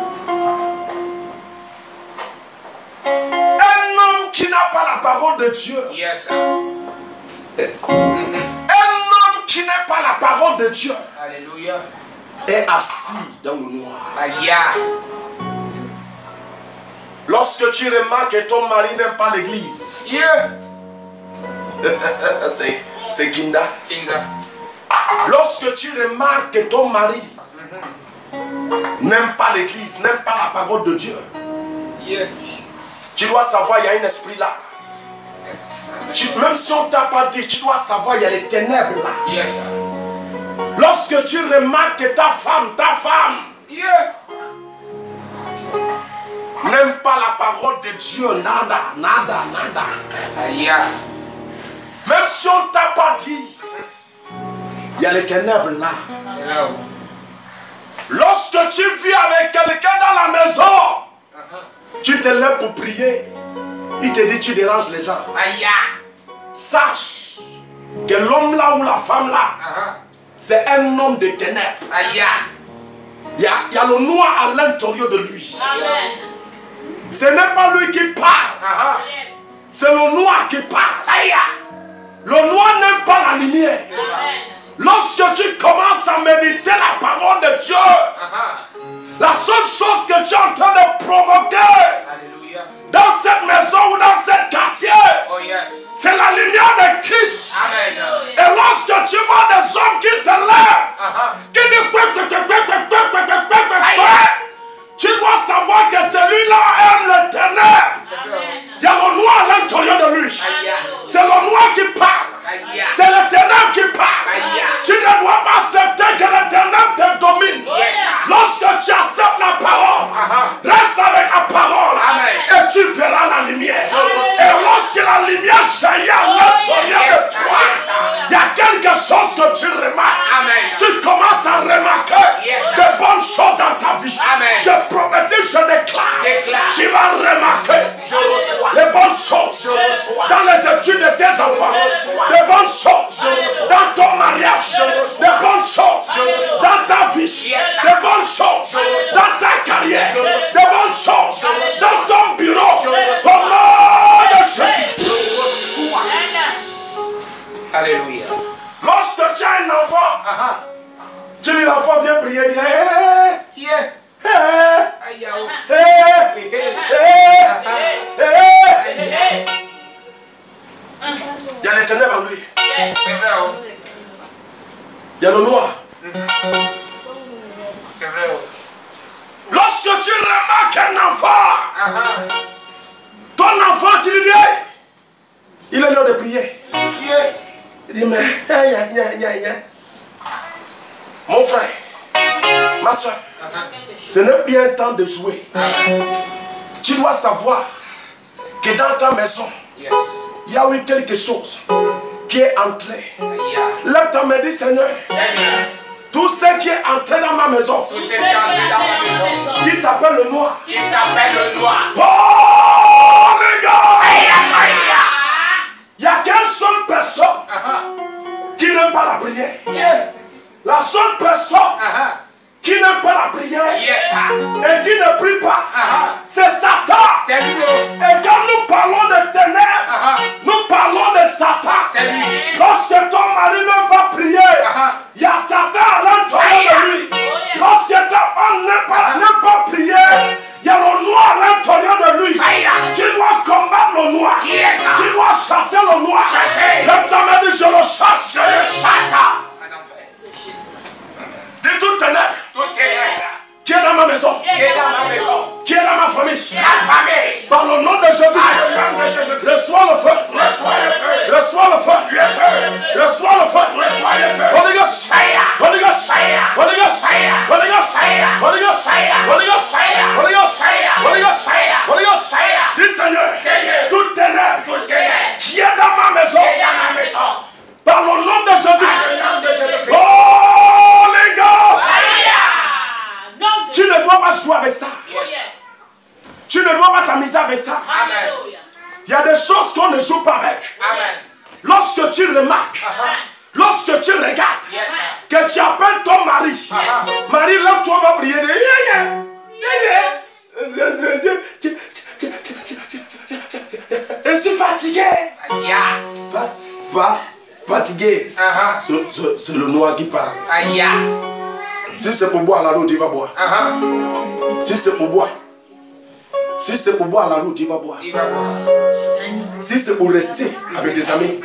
Speaker 2: Un homme qui n'a pas la parole de Dieu,
Speaker 3: Yes, sir.
Speaker 2: un homme qui n'a pas la parole de Dieu
Speaker 3: Alléluia.
Speaker 2: est assis dans le noir.
Speaker 3: Yeah.
Speaker 2: Lorsque tu remarques que ton mari n'aime pas l'église.
Speaker 3: Yeah.
Speaker 2: C'est Kinda.
Speaker 3: Kinda.
Speaker 2: Lorsque tu remarques que ton mari n'aime pas l'église, n'aime pas la parole de Dieu.
Speaker 3: Yeah.
Speaker 2: Tu dois savoir, il y a un esprit là. Même si on ne t'a pas dit, tu dois savoir, il y a les ténèbres là.
Speaker 3: Yes, sir.
Speaker 2: Lorsque tu remarques que ta femme,
Speaker 3: yeah,
Speaker 2: n'aime pas la parole de Dieu, nada.
Speaker 3: Yeah.
Speaker 2: Même si on ne t'a pas dit, il y a les ténèbres là.
Speaker 3: Hello.
Speaker 2: Lorsque tu vis avec quelqu'un dans la maison, tu te lèves pour prier, il te dit tu déranges les gens. Sache que l'homme là ou la femme là, c'est un homme de ténèbres. Il y a le noir à l'intérieur de lui.
Speaker 1: Amen.
Speaker 2: Ce n'est pas lui qui parle,
Speaker 1: Yes.
Speaker 2: c'est le noir qui parle. Le noir n'aime pas la lumière.
Speaker 1: Amen.
Speaker 2: Lorsque tu commences à méditer la parole de Dieu, la seule chose que tu es en train de provoquer
Speaker 3: Alléluia.
Speaker 2: dans cette maison ou dans ce quartier,
Speaker 3: Oh yes.
Speaker 2: c'est la lumière de Christ.
Speaker 3: Amen.
Speaker 2: Et lorsque tu vois des hommes qui se lèvent, qui disent tu dois savoir que celui-là aime le ténèbre. Il y a le noir à l'intérieur de lui. C'est le noir qui parle. C'est le ténèbre qui parle. Tu ne dois pas accepter que le ténèbre te domine. Lorsque tu acceptes la parole, reste avec la parole et tu verras la lumière. Et lorsque la lumière jaillit à l'intérieur de toi, il y a quelque chose que tu remarques. Tu commences à remarquer de bonnes choses dans ta vie. Je prophétise, je déclare. Tu vas remarquer les bonnes choses dans les études de tes enfants. Des bonnes choses dans ton mariage, des bonnes choses dans ta vie, des bonnes choses dans ta carrière, des bonnes choses dans ton bureau. Au nom de Jésus.
Speaker 3: Alléluia.
Speaker 2: Lorsque tu as un enfant, tu dis l'enfant vient prier, dit
Speaker 3: Yeah.
Speaker 2: il y a les ténèbres en lui.
Speaker 1: Yes.
Speaker 2: Il y a le noir.
Speaker 3: C'est vrai.
Speaker 2: Lorsque tu remarques un enfant, ton enfant, tu lui dis, hey, il est l'heure de prier.
Speaker 3: Yeah.
Speaker 2: Il dit, mais, mon frère, ma soeur, ce n'est plus un temps de jouer. Tu dois savoir que dans ta maison,
Speaker 3: Yes.
Speaker 2: il y a eu quelque chose qui est entré.
Speaker 3: Yeah.
Speaker 2: Lève ta main, dis Seigneur,
Speaker 3: Seigneur.
Speaker 2: tout ce qui est entré dans ma maison,
Speaker 3: Tout ce qui est entré dans ma maison.
Speaker 2: qui s'appelle le noir.
Speaker 3: Il s'appelle le noir.
Speaker 2: Oh les gars! Il n'y a qu'une seule personne qui n'aime pas la prière.
Speaker 3: Yes.
Speaker 2: La seule personne qui n'aime pas la prière
Speaker 3: Yes, sir.
Speaker 2: et qui ne prie pas, c'est Satan.
Speaker 3: C'est lui.
Speaker 2: Et quand nous parlons de ténèbres, nous parlons de Satan.
Speaker 3: C'est lui.
Speaker 2: Lorsque ton mari n'aime pas prier, il y a Satan à l'intérieur de lui. Lorsque ta femme n'aime pas prier, il y a le noir à l'intérieur de lui. Tu dois combattre le noir.
Speaker 3: Yes, sir.
Speaker 2: Tu dois chasser le noir.
Speaker 3: Chasser.
Speaker 2: Lève ta main, dis je le chasse.
Speaker 3: Je le chasse.
Speaker 2: Dis toute ténèbre
Speaker 3: Tout ténèbre
Speaker 2: qui est dans ma maison,
Speaker 3: qui est dans ma maison.
Speaker 2: qui est dans ma famille.
Speaker 3: Ma famille.
Speaker 2: Par le nom de Jésus,
Speaker 3: Par le nom de Jésus.
Speaker 2: reçois le feu.
Speaker 3: Reçois le feu.
Speaker 2: Reçois le feu.
Speaker 3: Le feu.
Speaker 2: Reçois le feu.
Speaker 3: Reçois le feu.
Speaker 2: Holy Ghost.
Speaker 3: Fire.
Speaker 2: Holy Ghost.
Speaker 3: Fire.
Speaker 2: Holy Ghost.
Speaker 3: Fire.
Speaker 2: Holy Ghost.
Speaker 3: Fire.
Speaker 2: Holy Ghost.
Speaker 3: Fire.
Speaker 2: Holy Ghost.
Speaker 3: Fire.
Speaker 2: Holy Ghost.
Speaker 3: Fire.
Speaker 2: Holy Ghost.
Speaker 3: Fire.
Speaker 2: Holy Ghost.
Speaker 3: Fire.
Speaker 2: Dis Seigneur,
Speaker 3: Seigneur.
Speaker 2: toute ténèbre
Speaker 3: Tout ténèbre
Speaker 2: qui est dans ma maison,
Speaker 3: qui est dans ma maison.
Speaker 2: par le nom de Jésus.
Speaker 3: Par le nom de Jésus.
Speaker 2: Holy Ghost.
Speaker 3: Fire.
Speaker 2: Tu ne dois pas jouer avec ça.
Speaker 1: Yes.
Speaker 2: Tu ne dois pas t'amuser avec ça.
Speaker 1: Hallelujah.
Speaker 2: Il y a des choses qu'on ne joue pas avec.
Speaker 3: Amen.
Speaker 2: Lorsque tu remarques, lorsque tu regardes,
Speaker 3: Yes, sir.
Speaker 2: que tu appelles ton mari, Marie, lève-toi, on va prier. Je suis fatigué.
Speaker 3: Yeah.
Speaker 2: Fatigué. C'est le noir qui parle.
Speaker 3: Yeah.
Speaker 2: Si c'est pour boire, là, tu vas boire. Si c'est pour boire, Si c'est pour boire à la route, il va boire.
Speaker 3: Il va boire.
Speaker 2: Si c'est pour rester avec des amis.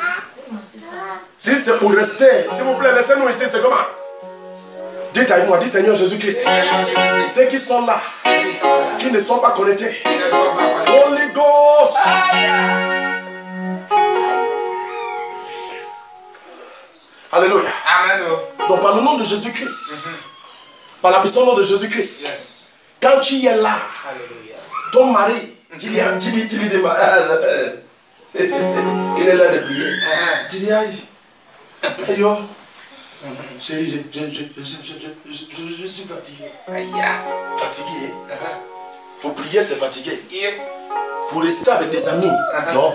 Speaker 2: Si c'est pour rester, s'il vous plaît, laissez-nous ici, c'est comment? Dites avec moi, dis Seigneur Jésus-Christ. Ceux qui sont là, qui ne sont pas connectés. Holy Ghost. Alléluia.
Speaker 3: Amen.
Speaker 2: Donc par le nom de Jésus-Christ, par la puissance nom de Jésus-Christ,
Speaker 3: Yes.
Speaker 2: quand tu es là,
Speaker 3: Alléluia.
Speaker 2: ton mari, tu lui démarres. Il est là de prier. Tu dis, aïe, aïe, oh. Chérie, je suis fatigué.
Speaker 3: Aïe.
Speaker 2: Fatigué. Pour prier, c'est fatigué.
Speaker 3: Yeah.
Speaker 2: Pour rester avec des amis, non.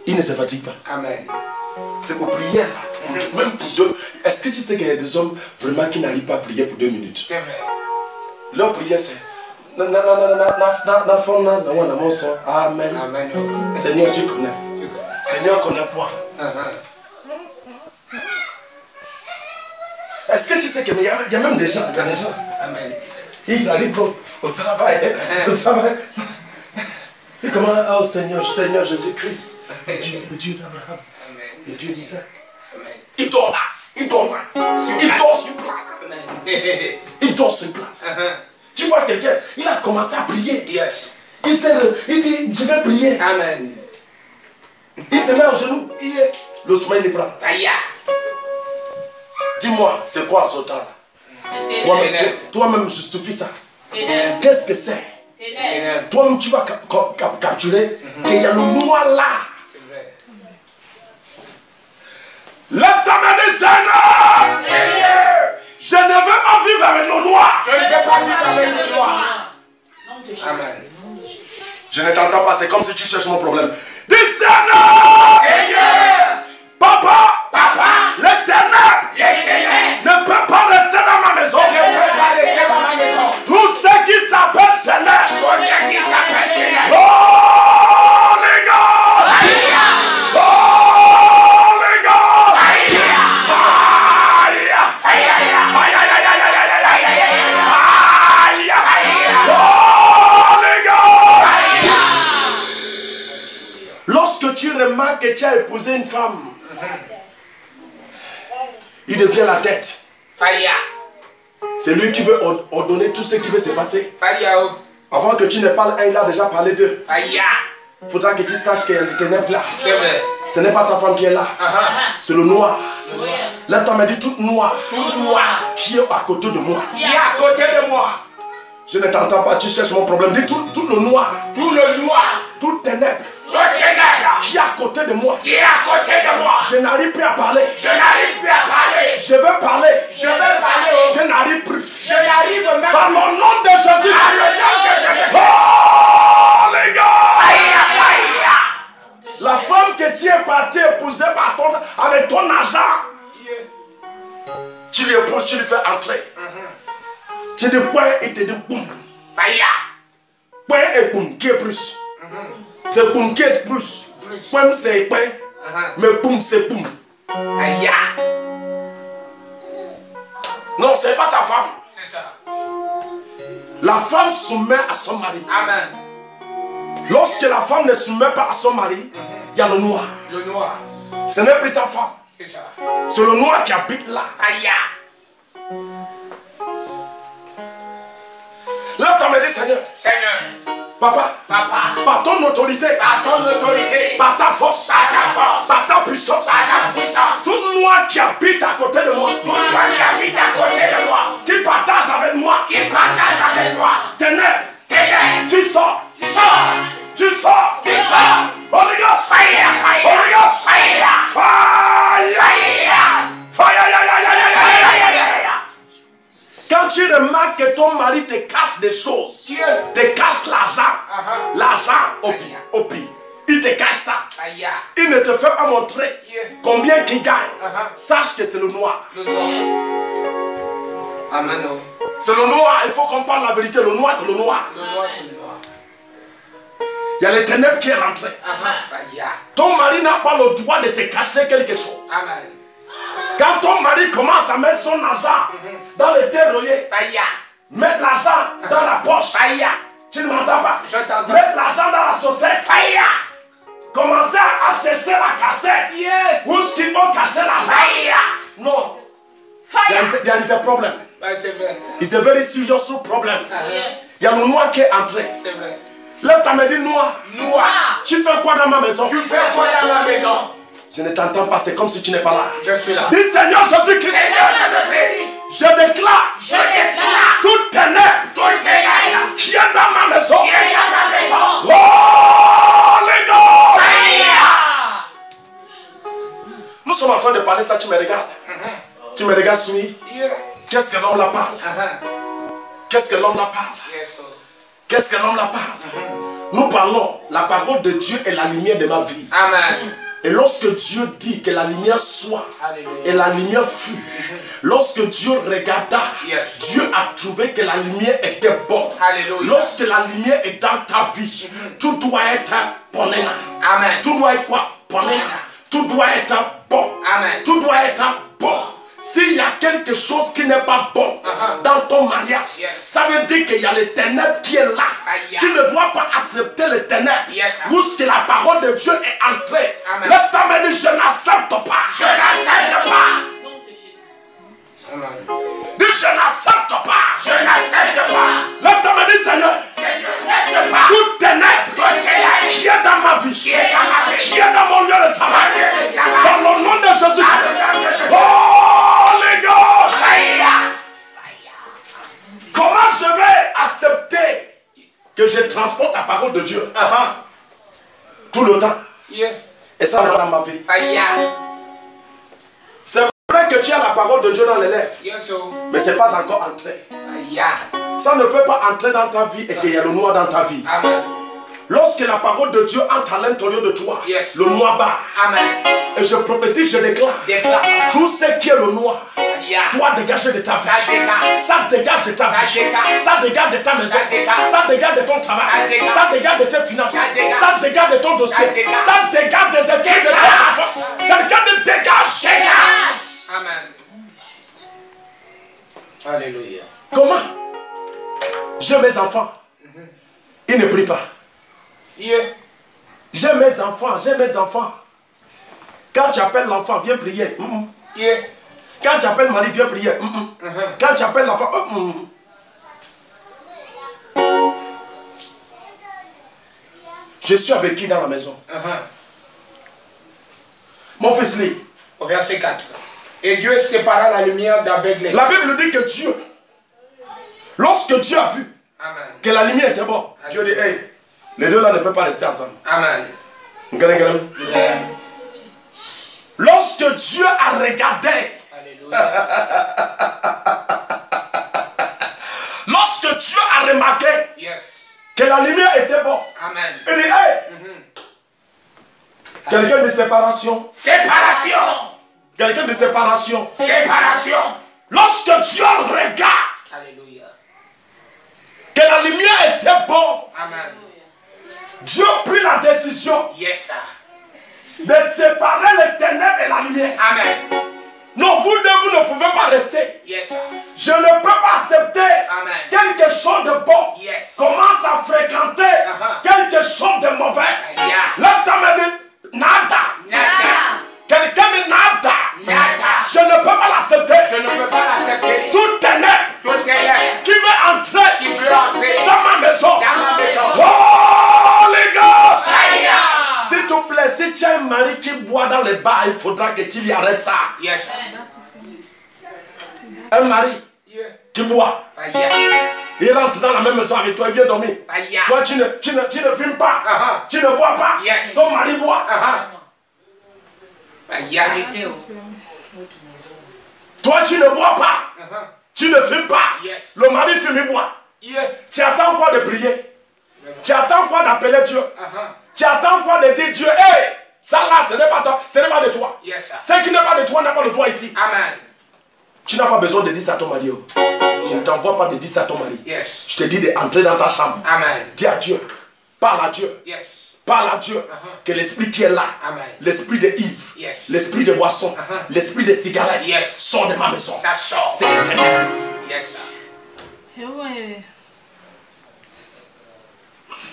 Speaker 2: Il ne se fatigue pas.
Speaker 3: Amen.
Speaker 2: C'est pour prier là. Même pour 2. Est-ce que tu sais qu'il y a des hommes vraiment qui n'arrivent pas à prier pour 2 minutes?
Speaker 3: C'est vrai.
Speaker 2: Leur prière c'est Amen.
Speaker 3: Amen.
Speaker 2: Seigneur, tu connais. Seigneur, connais pas. Est-ce que tu sais qu'il y a même des gens,
Speaker 3: Amen.
Speaker 2: ils arrivent au travail. Et comment, oh Seigneur, Seigneur Jésus-Christ, le Dieu d'Abraham, le Dieu d'Isaac. Il dort là, il dort là. Il dort sur place. Il dort sur place. Tu vois quelqu'un, il a commencé à prier.
Speaker 3: Yes.
Speaker 2: Il dit, je vais prier.
Speaker 3: Amen.
Speaker 2: Il se met en genoux. Le sommeil il prend.
Speaker 3: Aïe.
Speaker 2: Dis-moi, c'est quoi ce temps là? Toi-même justifie ça. Qu'est-ce que c'est? Toi-même tu vas capturer qu'il y a le noir là.
Speaker 3: C'est vrai.
Speaker 2: L'éternel Seigneur, je ne veux pas vivre avec le noir.
Speaker 3: Je ne veux pas vivre avec le noir. Amen.
Speaker 2: Je ne t'entends pas, c'est comme si tu cherches mon problème. Dis Seigneur, Papa, les ténèbres ne peuvent pas rester dans ma maison. Tous ceux qui s'appellent ténèbres, oh les gars, lorsque tu remarques que tu as épousé une femme, il devient la tête. C'est lui qui veut ordonner tout ce qui veut se passer. Avant que tu ne parles un, il a déjà parlé d'eux. Il faudra que tu saches qu'il y a les ténèbres là.
Speaker 3: C'est vrai.
Speaker 2: Ce n'est pas ta femme qui est là. C'est le noir. Là, tu m'as dit tout noir. Qui est à côté de moi.
Speaker 3: Qui est à côté de moi.
Speaker 2: Je ne t'entends pas, tu cherches mon problème. Dis tout le noir.
Speaker 3: Tout le noir.
Speaker 2: Toute ténèbre.
Speaker 3: Tout ténèbre.
Speaker 2: Qui est à côté de moi.
Speaker 3: Qui est à côté de moi.
Speaker 2: Je n'arrive plus à parler.
Speaker 3: Je n'arrive plus à parler.
Speaker 2: Je veux parler.
Speaker 3: Je veux parler.
Speaker 2: Je n'arrive plus.
Speaker 3: Je n'arrive même
Speaker 2: Par le nom de Jésus.
Speaker 3: Par le nom de Jésus.
Speaker 2: Oh les gars. La femme que tu es parti épouser avec ton argent. Tu lui épouses, tu lui fais entrer. Tu dis point, il te dit boum. Point et boum, qui est plus? C'est boum qui est plus. Point c'est point, mais boum c'est boum. Non, c'est pas ta femme.
Speaker 3: C'est ça.
Speaker 2: La femme soumet à son mari.
Speaker 3: Amen.
Speaker 2: Lorsque la femme ne soumet pas à son mari, il y a le noir.
Speaker 3: Le noir.
Speaker 2: Ce n'est plus ta femme.
Speaker 3: C'est ça.
Speaker 2: C'est le noir qui habite là. Là, tu m'as dit, Seigneur, Papa, par ton autorité, par ta force, par ta puissance, tout noir qui habite à côté de moi, qui partage avec moi, ténèbres, tu sors, Holy Ghost, fire, quand tu remarques que ton mari te cache des choses, te cache l'argent au pire, il te cache ça. Il ne te fait pas montrer combien il gagne. Sache que c'est le noir.
Speaker 3: Amen.
Speaker 2: C'est le noir, il faut qu'on parle la vérité. Le noir, c'est le noir. Il y a les ténèbres qui est rentré. Ton mari n'a pas le droit de te cacher quelque chose.
Speaker 3: Amen.
Speaker 2: Quand ton mari commence à mettre son argent dans le terroyer, mettre l'argent dans la poche, Tu ne m'entends pas?
Speaker 3: Je t'entends.
Speaker 2: Mettre l'argent dans la saucette.
Speaker 3: Fire.
Speaker 2: Commencer à chercher la cachette.
Speaker 3: Yeah.
Speaker 2: Où est-ce qu'ils vont cacher l'argent?
Speaker 3: Fire.
Speaker 2: Non.
Speaker 1: Fire.
Speaker 2: There is a problem.
Speaker 3: Ouais, c'est vrai.
Speaker 2: It's a very serious problem.
Speaker 1: Yes.
Speaker 2: Il y a le noir qui est entré.
Speaker 3: C'est vrai.
Speaker 2: Lève ta main, dis noir.
Speaker 3: Noir.
Speaker 2: Tu fais quoi dans ma maison?
Speaker 3: Tu fais quoi dans ma maison?
Speaker 2: Je ne t'entends pas, c'est comme si tu n'es pas là.
Speaker 3: Je suis là.
Speaker 2: Dis Seigneur Jésus-Christ.
Speaker 3: Seigneur Jésus-Christ.
Speaker 2: Je déclare.
Speaker 3: Je déclare.
Speaker 2: Toute ténèbre.
Speaker 3: Toute ténèbre.
Speaker 2: Qui est dans ma maison.
Speaker 3: Qui est dans ma maison.
Speaker 2: Oh les gars.
Speaker 3: Fire.
Speaker 2: Nous sommes en train de parler ça, tu me regardes. Tu me regardes soumis.
Speaker 3: Yeah.
Speaker 2: Qu'est-ce que l'homme la parle? Qu'est-ce que l'homme la parle?
Speaker 3: Yes, Lord.
Speaker 2: Qu'est-ce que l'homme la parle? Nous parlons, la parole de Dieu est la lumière de ma vie.
Speaker 3: Amen.
Speaker 2: Et lorsque Dieu dit que la lumière soit,
Speaker 3: Alléluia.
Speaker 2: et la lumière fut, lorsque Dieu regarda,
Speaker 3: Yes.
Speaker 2: Dieu a trouvé que la lumière était bonne.
Speaker 3: Alléluia.
Speaker 2: Lorsque la lumière est dans ta vie, tout doit être bon.
Speaker 3: Amen.
Speaker 2: Tout doit être quoi? Bon. Tout doit être bon.
Speaker 3: Amen.
Speaker 2: Tout doit être bon. S'il y a quelque chose qui n'est pas bon dans ton mariage,
Speaker 3: Yes.
Speaker 2: ça veut dire qu'il y a le ténèbre qui est là.
Speaker 3: Aïe.
Speaker 2: Tu ne dois pas accepter le ténèbre.
Speaker 3: Yes.
Speaker 2: Où est-ce que la parole de Dieu est entrée?
Speaker 3: Amen.
Speaker 2: Le temps me dit, je n'accepte pas.
Speaker 3: Je n'accepte pas.
Speaker 1: Nom de Jésus.
Speaker 3: Amen.
Speaker 2: Dis, je n'accepte pas.
Speaker 3: Je n'accepte pas.
Speaker 2: Le temps me dit, Seigneur,
Speaker 3: Je n'accepte pas.
Speaker 2: toute ténèbre
Speaker 3: Toute ténèbre
Speaker 2: qui est dans ma vie,
Speaker 3: qui est dans ma vie,
Speaker 2: qui est dans mon lieu de travail,
Speaker 3: Mon lieu de travail,
Speaker 2: dans le nom de Jésus-Christ.
Speaker 3: dans le nom de Jésus.
Speaker 2: Oh les gars,
Speaker 3: Fire.
Speaker 2: comment je vais accepter que je transporte la parole de Dieu tout le temps?
Speaker 3: Yeah.
Speaker 2: Et ça va dans ma vie.
Speaker 3: Fire.
Speaker 2: C'est vrai que tu as la parole de Dieu dans les lèvres,
Speaker 3: Yes, sir.
Speaker 2: mais ce n'est pas encore entré.
Speaker 3: Fire.
Speaker 2: Ça ne peut pas entrer dans ta vie et qu'il y a le noir dans ta vie.
Speaker 3: Amen.
Speaker 2: Lorsque la parole de Dieu entre à l'intérieur de toi,
Speaker 3: Yes.
Speaker 2: le noir bat.
Speaker 3: Amen.
Speaker 2: Et je prophétise, je déclare,
Speaker 3: Déclare.
Speaker 2: tout ce qui est le noir
Speaker 3: Fire.
Speaker 2: doit dégager de ta vie.
Speaker 3: Ça dégage.
Speaker 2: Ça dégage de ta
Speaker 3: Ça
Speaker 2: vie.
Speaker 3: dégage.
Speaker 2: Ça dégage de ta maison.
Speaker 3: Ça dégage.
Speaker 2: Ça dégage de ton travail.
Speaker 3: Ça dégage.
Speaker 2: Ça dégage de tes finances.
Speaker 3: Ça dégage.
Speaker 2: Ça dégage de ton dossier.
Speaker 3: Ça dégage.
Speaker 2: Ça dégage des études de tes
Speaker 3: Dégage.
Speaker 2: enfants. Quelqu'un te dégage.
Speaker 3: Dégage. Amen. Alléluia.
Speaker 2: Comment? J'ai mes enfants. Ils ne prient pas.
Speaker 3: Yeah.
Speaker 2: J'ai mes enfants. J'ai mes enfants. Quand tu appelles l'enfant, viens prier.
Speaker 3: Yeah.
Speaker 2: Quand tu appelles Marie, viens prier. Quand tu appelles l'enfant, je suis avec qui dans la maison? Mon fils lit.
Speaker 3: Au verset 4. Et Dieu sépara la lumière d'aveugle.
Speaker 2: La Bible dit que Dieu, lorsque Dieu a vu
Speaker 3: Amen.
Speaker 2: que la lumière était bonne, Dieu dit, hey, les deux là ne peuvent pas rester ensemble.
Speaker 3: Amen.
Speaker 2: Amen. Lorsque Dieu a regardé,
Speaker 3: Alléluia.
Speaker 2: lorsque Dieu a remarqué
Speaker 3: Yes.
Speaker 2: que la lumière était bonne,
Speaker 3: Amen.
Speaker 2: il dit, hey, quelqu'un de séparation,
Speaker 3: Séparation.
Speaker 2: quelqu'un de séparation.
Speaker 3: Séparation.
Speaker 2: Lorsque Dieu regarde
Speaker 3: Alléluia.
Speaker 2: que la lumière était bonne,
Speaker 3: Amen.
Speaker 2: Dieu prit la décision
Speaker 3: Yes, sir.
Speaker 2: de séparer les ténèbres et la lumière.
Speaker 3: Amen.
Speaker 2: Non, vous deux, vous ne pouvez pas rester.
Speaker 3: Yes, sir.
Speaker 2: Je ne peux pas accepter
Speaker 3: Amen.
Speaker 2: quelque chose de bon.
Speaker 3: Yes.
Speaker 2: Commence à fréquenter quelque chose de mauvais.
Speaker 3: Yeah.
Speaker 2: Là, tu me dis, nada.
Speaker 3: Nada.
Speaker 2: Quelqu'un dit nada.
Speaker 3: Nada.
Speaker 2: Je ne peux pas l'accepter.
Speaker 3: Je ne peux pas l'accepter.
Speaker 2: Toute ténèbre
Speaker 3: Tout est là.
Speaker 2: qui veut entrer
Speaker 3: Qui veut entrer
Speaker 2: dans ma maison.
Speaker 3: dans ma maison.
Speaker 2: Oh, les gars.
Speaker 3: Fire.
Speaker 2: S'il te plaît, si tu as un mari qui boit dans les bars, il faudra que tu lui arrêtes ça.
Speaker 3: Yes, sir.
Speaker 2: Un mari
Speaker 3: Yeah.
Speaker 2: qui boit,
Speaker 3: Fire.
Speaker 2: il rentre dans la même maison avec toi, il vient dormir.
Speaker 3: Fire.
Speaker 2: Toi, tu ne fumes pas, tu ne bois pas.
Speaker 3: Yes.
Speaker 2: Ton mari boit.
Speaker 3: Fire.
Speaker 1: Arrêtez au votre maison.
Speaker 2: Toi, tu ne bois pas, tu ne fumes pas.
Speaker 3: Yes.
Speaker 2: Le mari fume, il boit.
Speaker 3: Yeah.
Speaker 2: Tu attends quoi de prier? Tu attends quoi d'appeler Dieu? Tu attends quoi de dire Dieu? Hey, ça là, ce n'est pas toi, ce n'est pas de toi.
Speaker 3: Yes, sir.
Speaker 2: Ce qui n'est pas de toi n'a pas de toi ici.
Speaker 3: Amen.
Speaker 2: Tu n'as pas besoin de dire ça à ton mari. Oh. Je ne t'envoie pas de dire ça à ton mari.
Speaker 3: Yes.
Speaker 2: Je te dis d'entrer dans ta chambre.
Speaker 3: Amen.
Speaker 2: Dis à Dieu. Parle à Dieu.
Speaker 3: Yes.
Speaker 2: Parle à Dieu. Que l'esprit qui est là,
Speaker 3: Amen.
Speaker 2: l'esprit de ivre,
Speaker 3: Yes.
Speaker 2: l'esprit de boisson, l'esprit de cigarette,
Speaker 3: Yes.
Speaker 2: sort de ma maison.
Speaker 3: Ça sort.
Speaker 2: C'est ténèbre.
Speaker 3: Yes, sir.
Speaker 1: Eh ouais.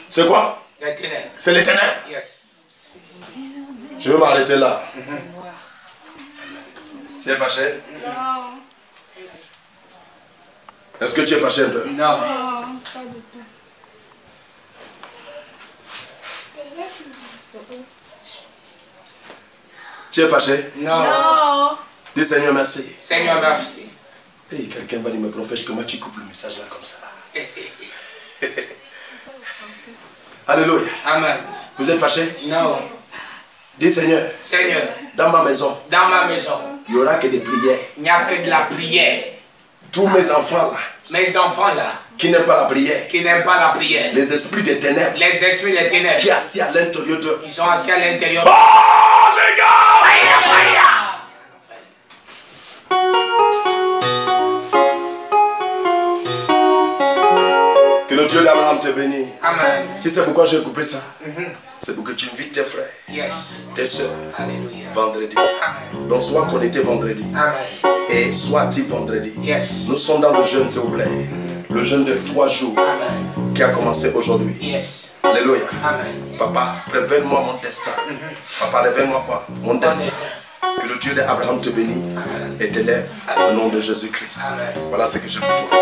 Speaker 2: C'est quoi?
Speaker 3: Les ténèbres.
Speaker 2: C'est les ténèbres.
Speaker 3: Yes.
Speaker 2: Je vais m'arrêter là. Tu es fâché?
Speaker 4: Non.
Speaker 2: Est-ce que tu es fâché un peu?
Speaker 3: Non.
Speaker 4: Non, pas du tout.
Speaker 2: Tu es fâché?
Speaker 3: Non.
Speaker 4: Non.
Speaker 2: Dis Seigneur merci.
Speaker 3: Seigneur, merci.
Speaker 2: Hey, quelqu'un va dire, mais prophète, comment tu coupes le message là comme ça? Alléluia.
Speaker 3: Amen.
Speaker 2: Vous êtes fâché?
Speaker 3: Non.
Speaker 2: Dis Seigneur,
Speaker 3: Seigneur,
Speaker 2: dans ma maison,
Speaker 3: dans ma maison,
Speaker 2: il n'y aura que des prières.
Speaker 3: il n'y a que de la prière.
Speaker 2: Tous mes enfants là,
Speaker 3: Mes enfants là,
Speaker 2: qui n'aiment pas la prière,
Speaker 3: qui n'aiment pas la prière,
Speaker 2: les esprits des ténèbres,
Speaker 3: les esprits des ténèbres,
Speaker 2: qui sont assis à l'intérieur d'eux.
Speaker 3: ils sont assis à l'intérieur.
Speaker 2: Oh les gars! Que le Dieu d'Abraham te bénisse.
Speaker 3: Amen.
Speaker 2: Tu sais pourquoi j'ai coupé ça? C'est pour que tu invites tes frères,
Speaker 3: Yes.
Speaker 2: tes soeurs,
Speaker 3: Alléluia.
Speaker 2: vendredi.
Speaker 3: Amen.
Speaker 2: Donc sois connecté vendredi
Speaker 3: Amen.
Speaker 2: et sois actif vendredi.
Speaker 3: Yes.
Speaker 2: Nous sommes dans le jeûne, s'il vous plaît. Le jeûne de 3 jours
Speaker 3: Amen.
Speaker 2: qui a commencé aujourd'hui.
Speaker 3: Yes.
Speaker 2: Alléluia.
Speaker 3: Amen.
Speaker 2: Papa, révèle-moi mon destin. Papa, révèle-moi quoi? Mon destin.
Speaker 3: destin.
Speaker 2: Que le Dieu d'Abraham te bénisse
Speaker 3: Amen.
Speaker 2: et t'élève au nom de Jésus-Christ.
Speaker 3: Amen.
Speaker 2: Voilà ce que j'ai pour toi.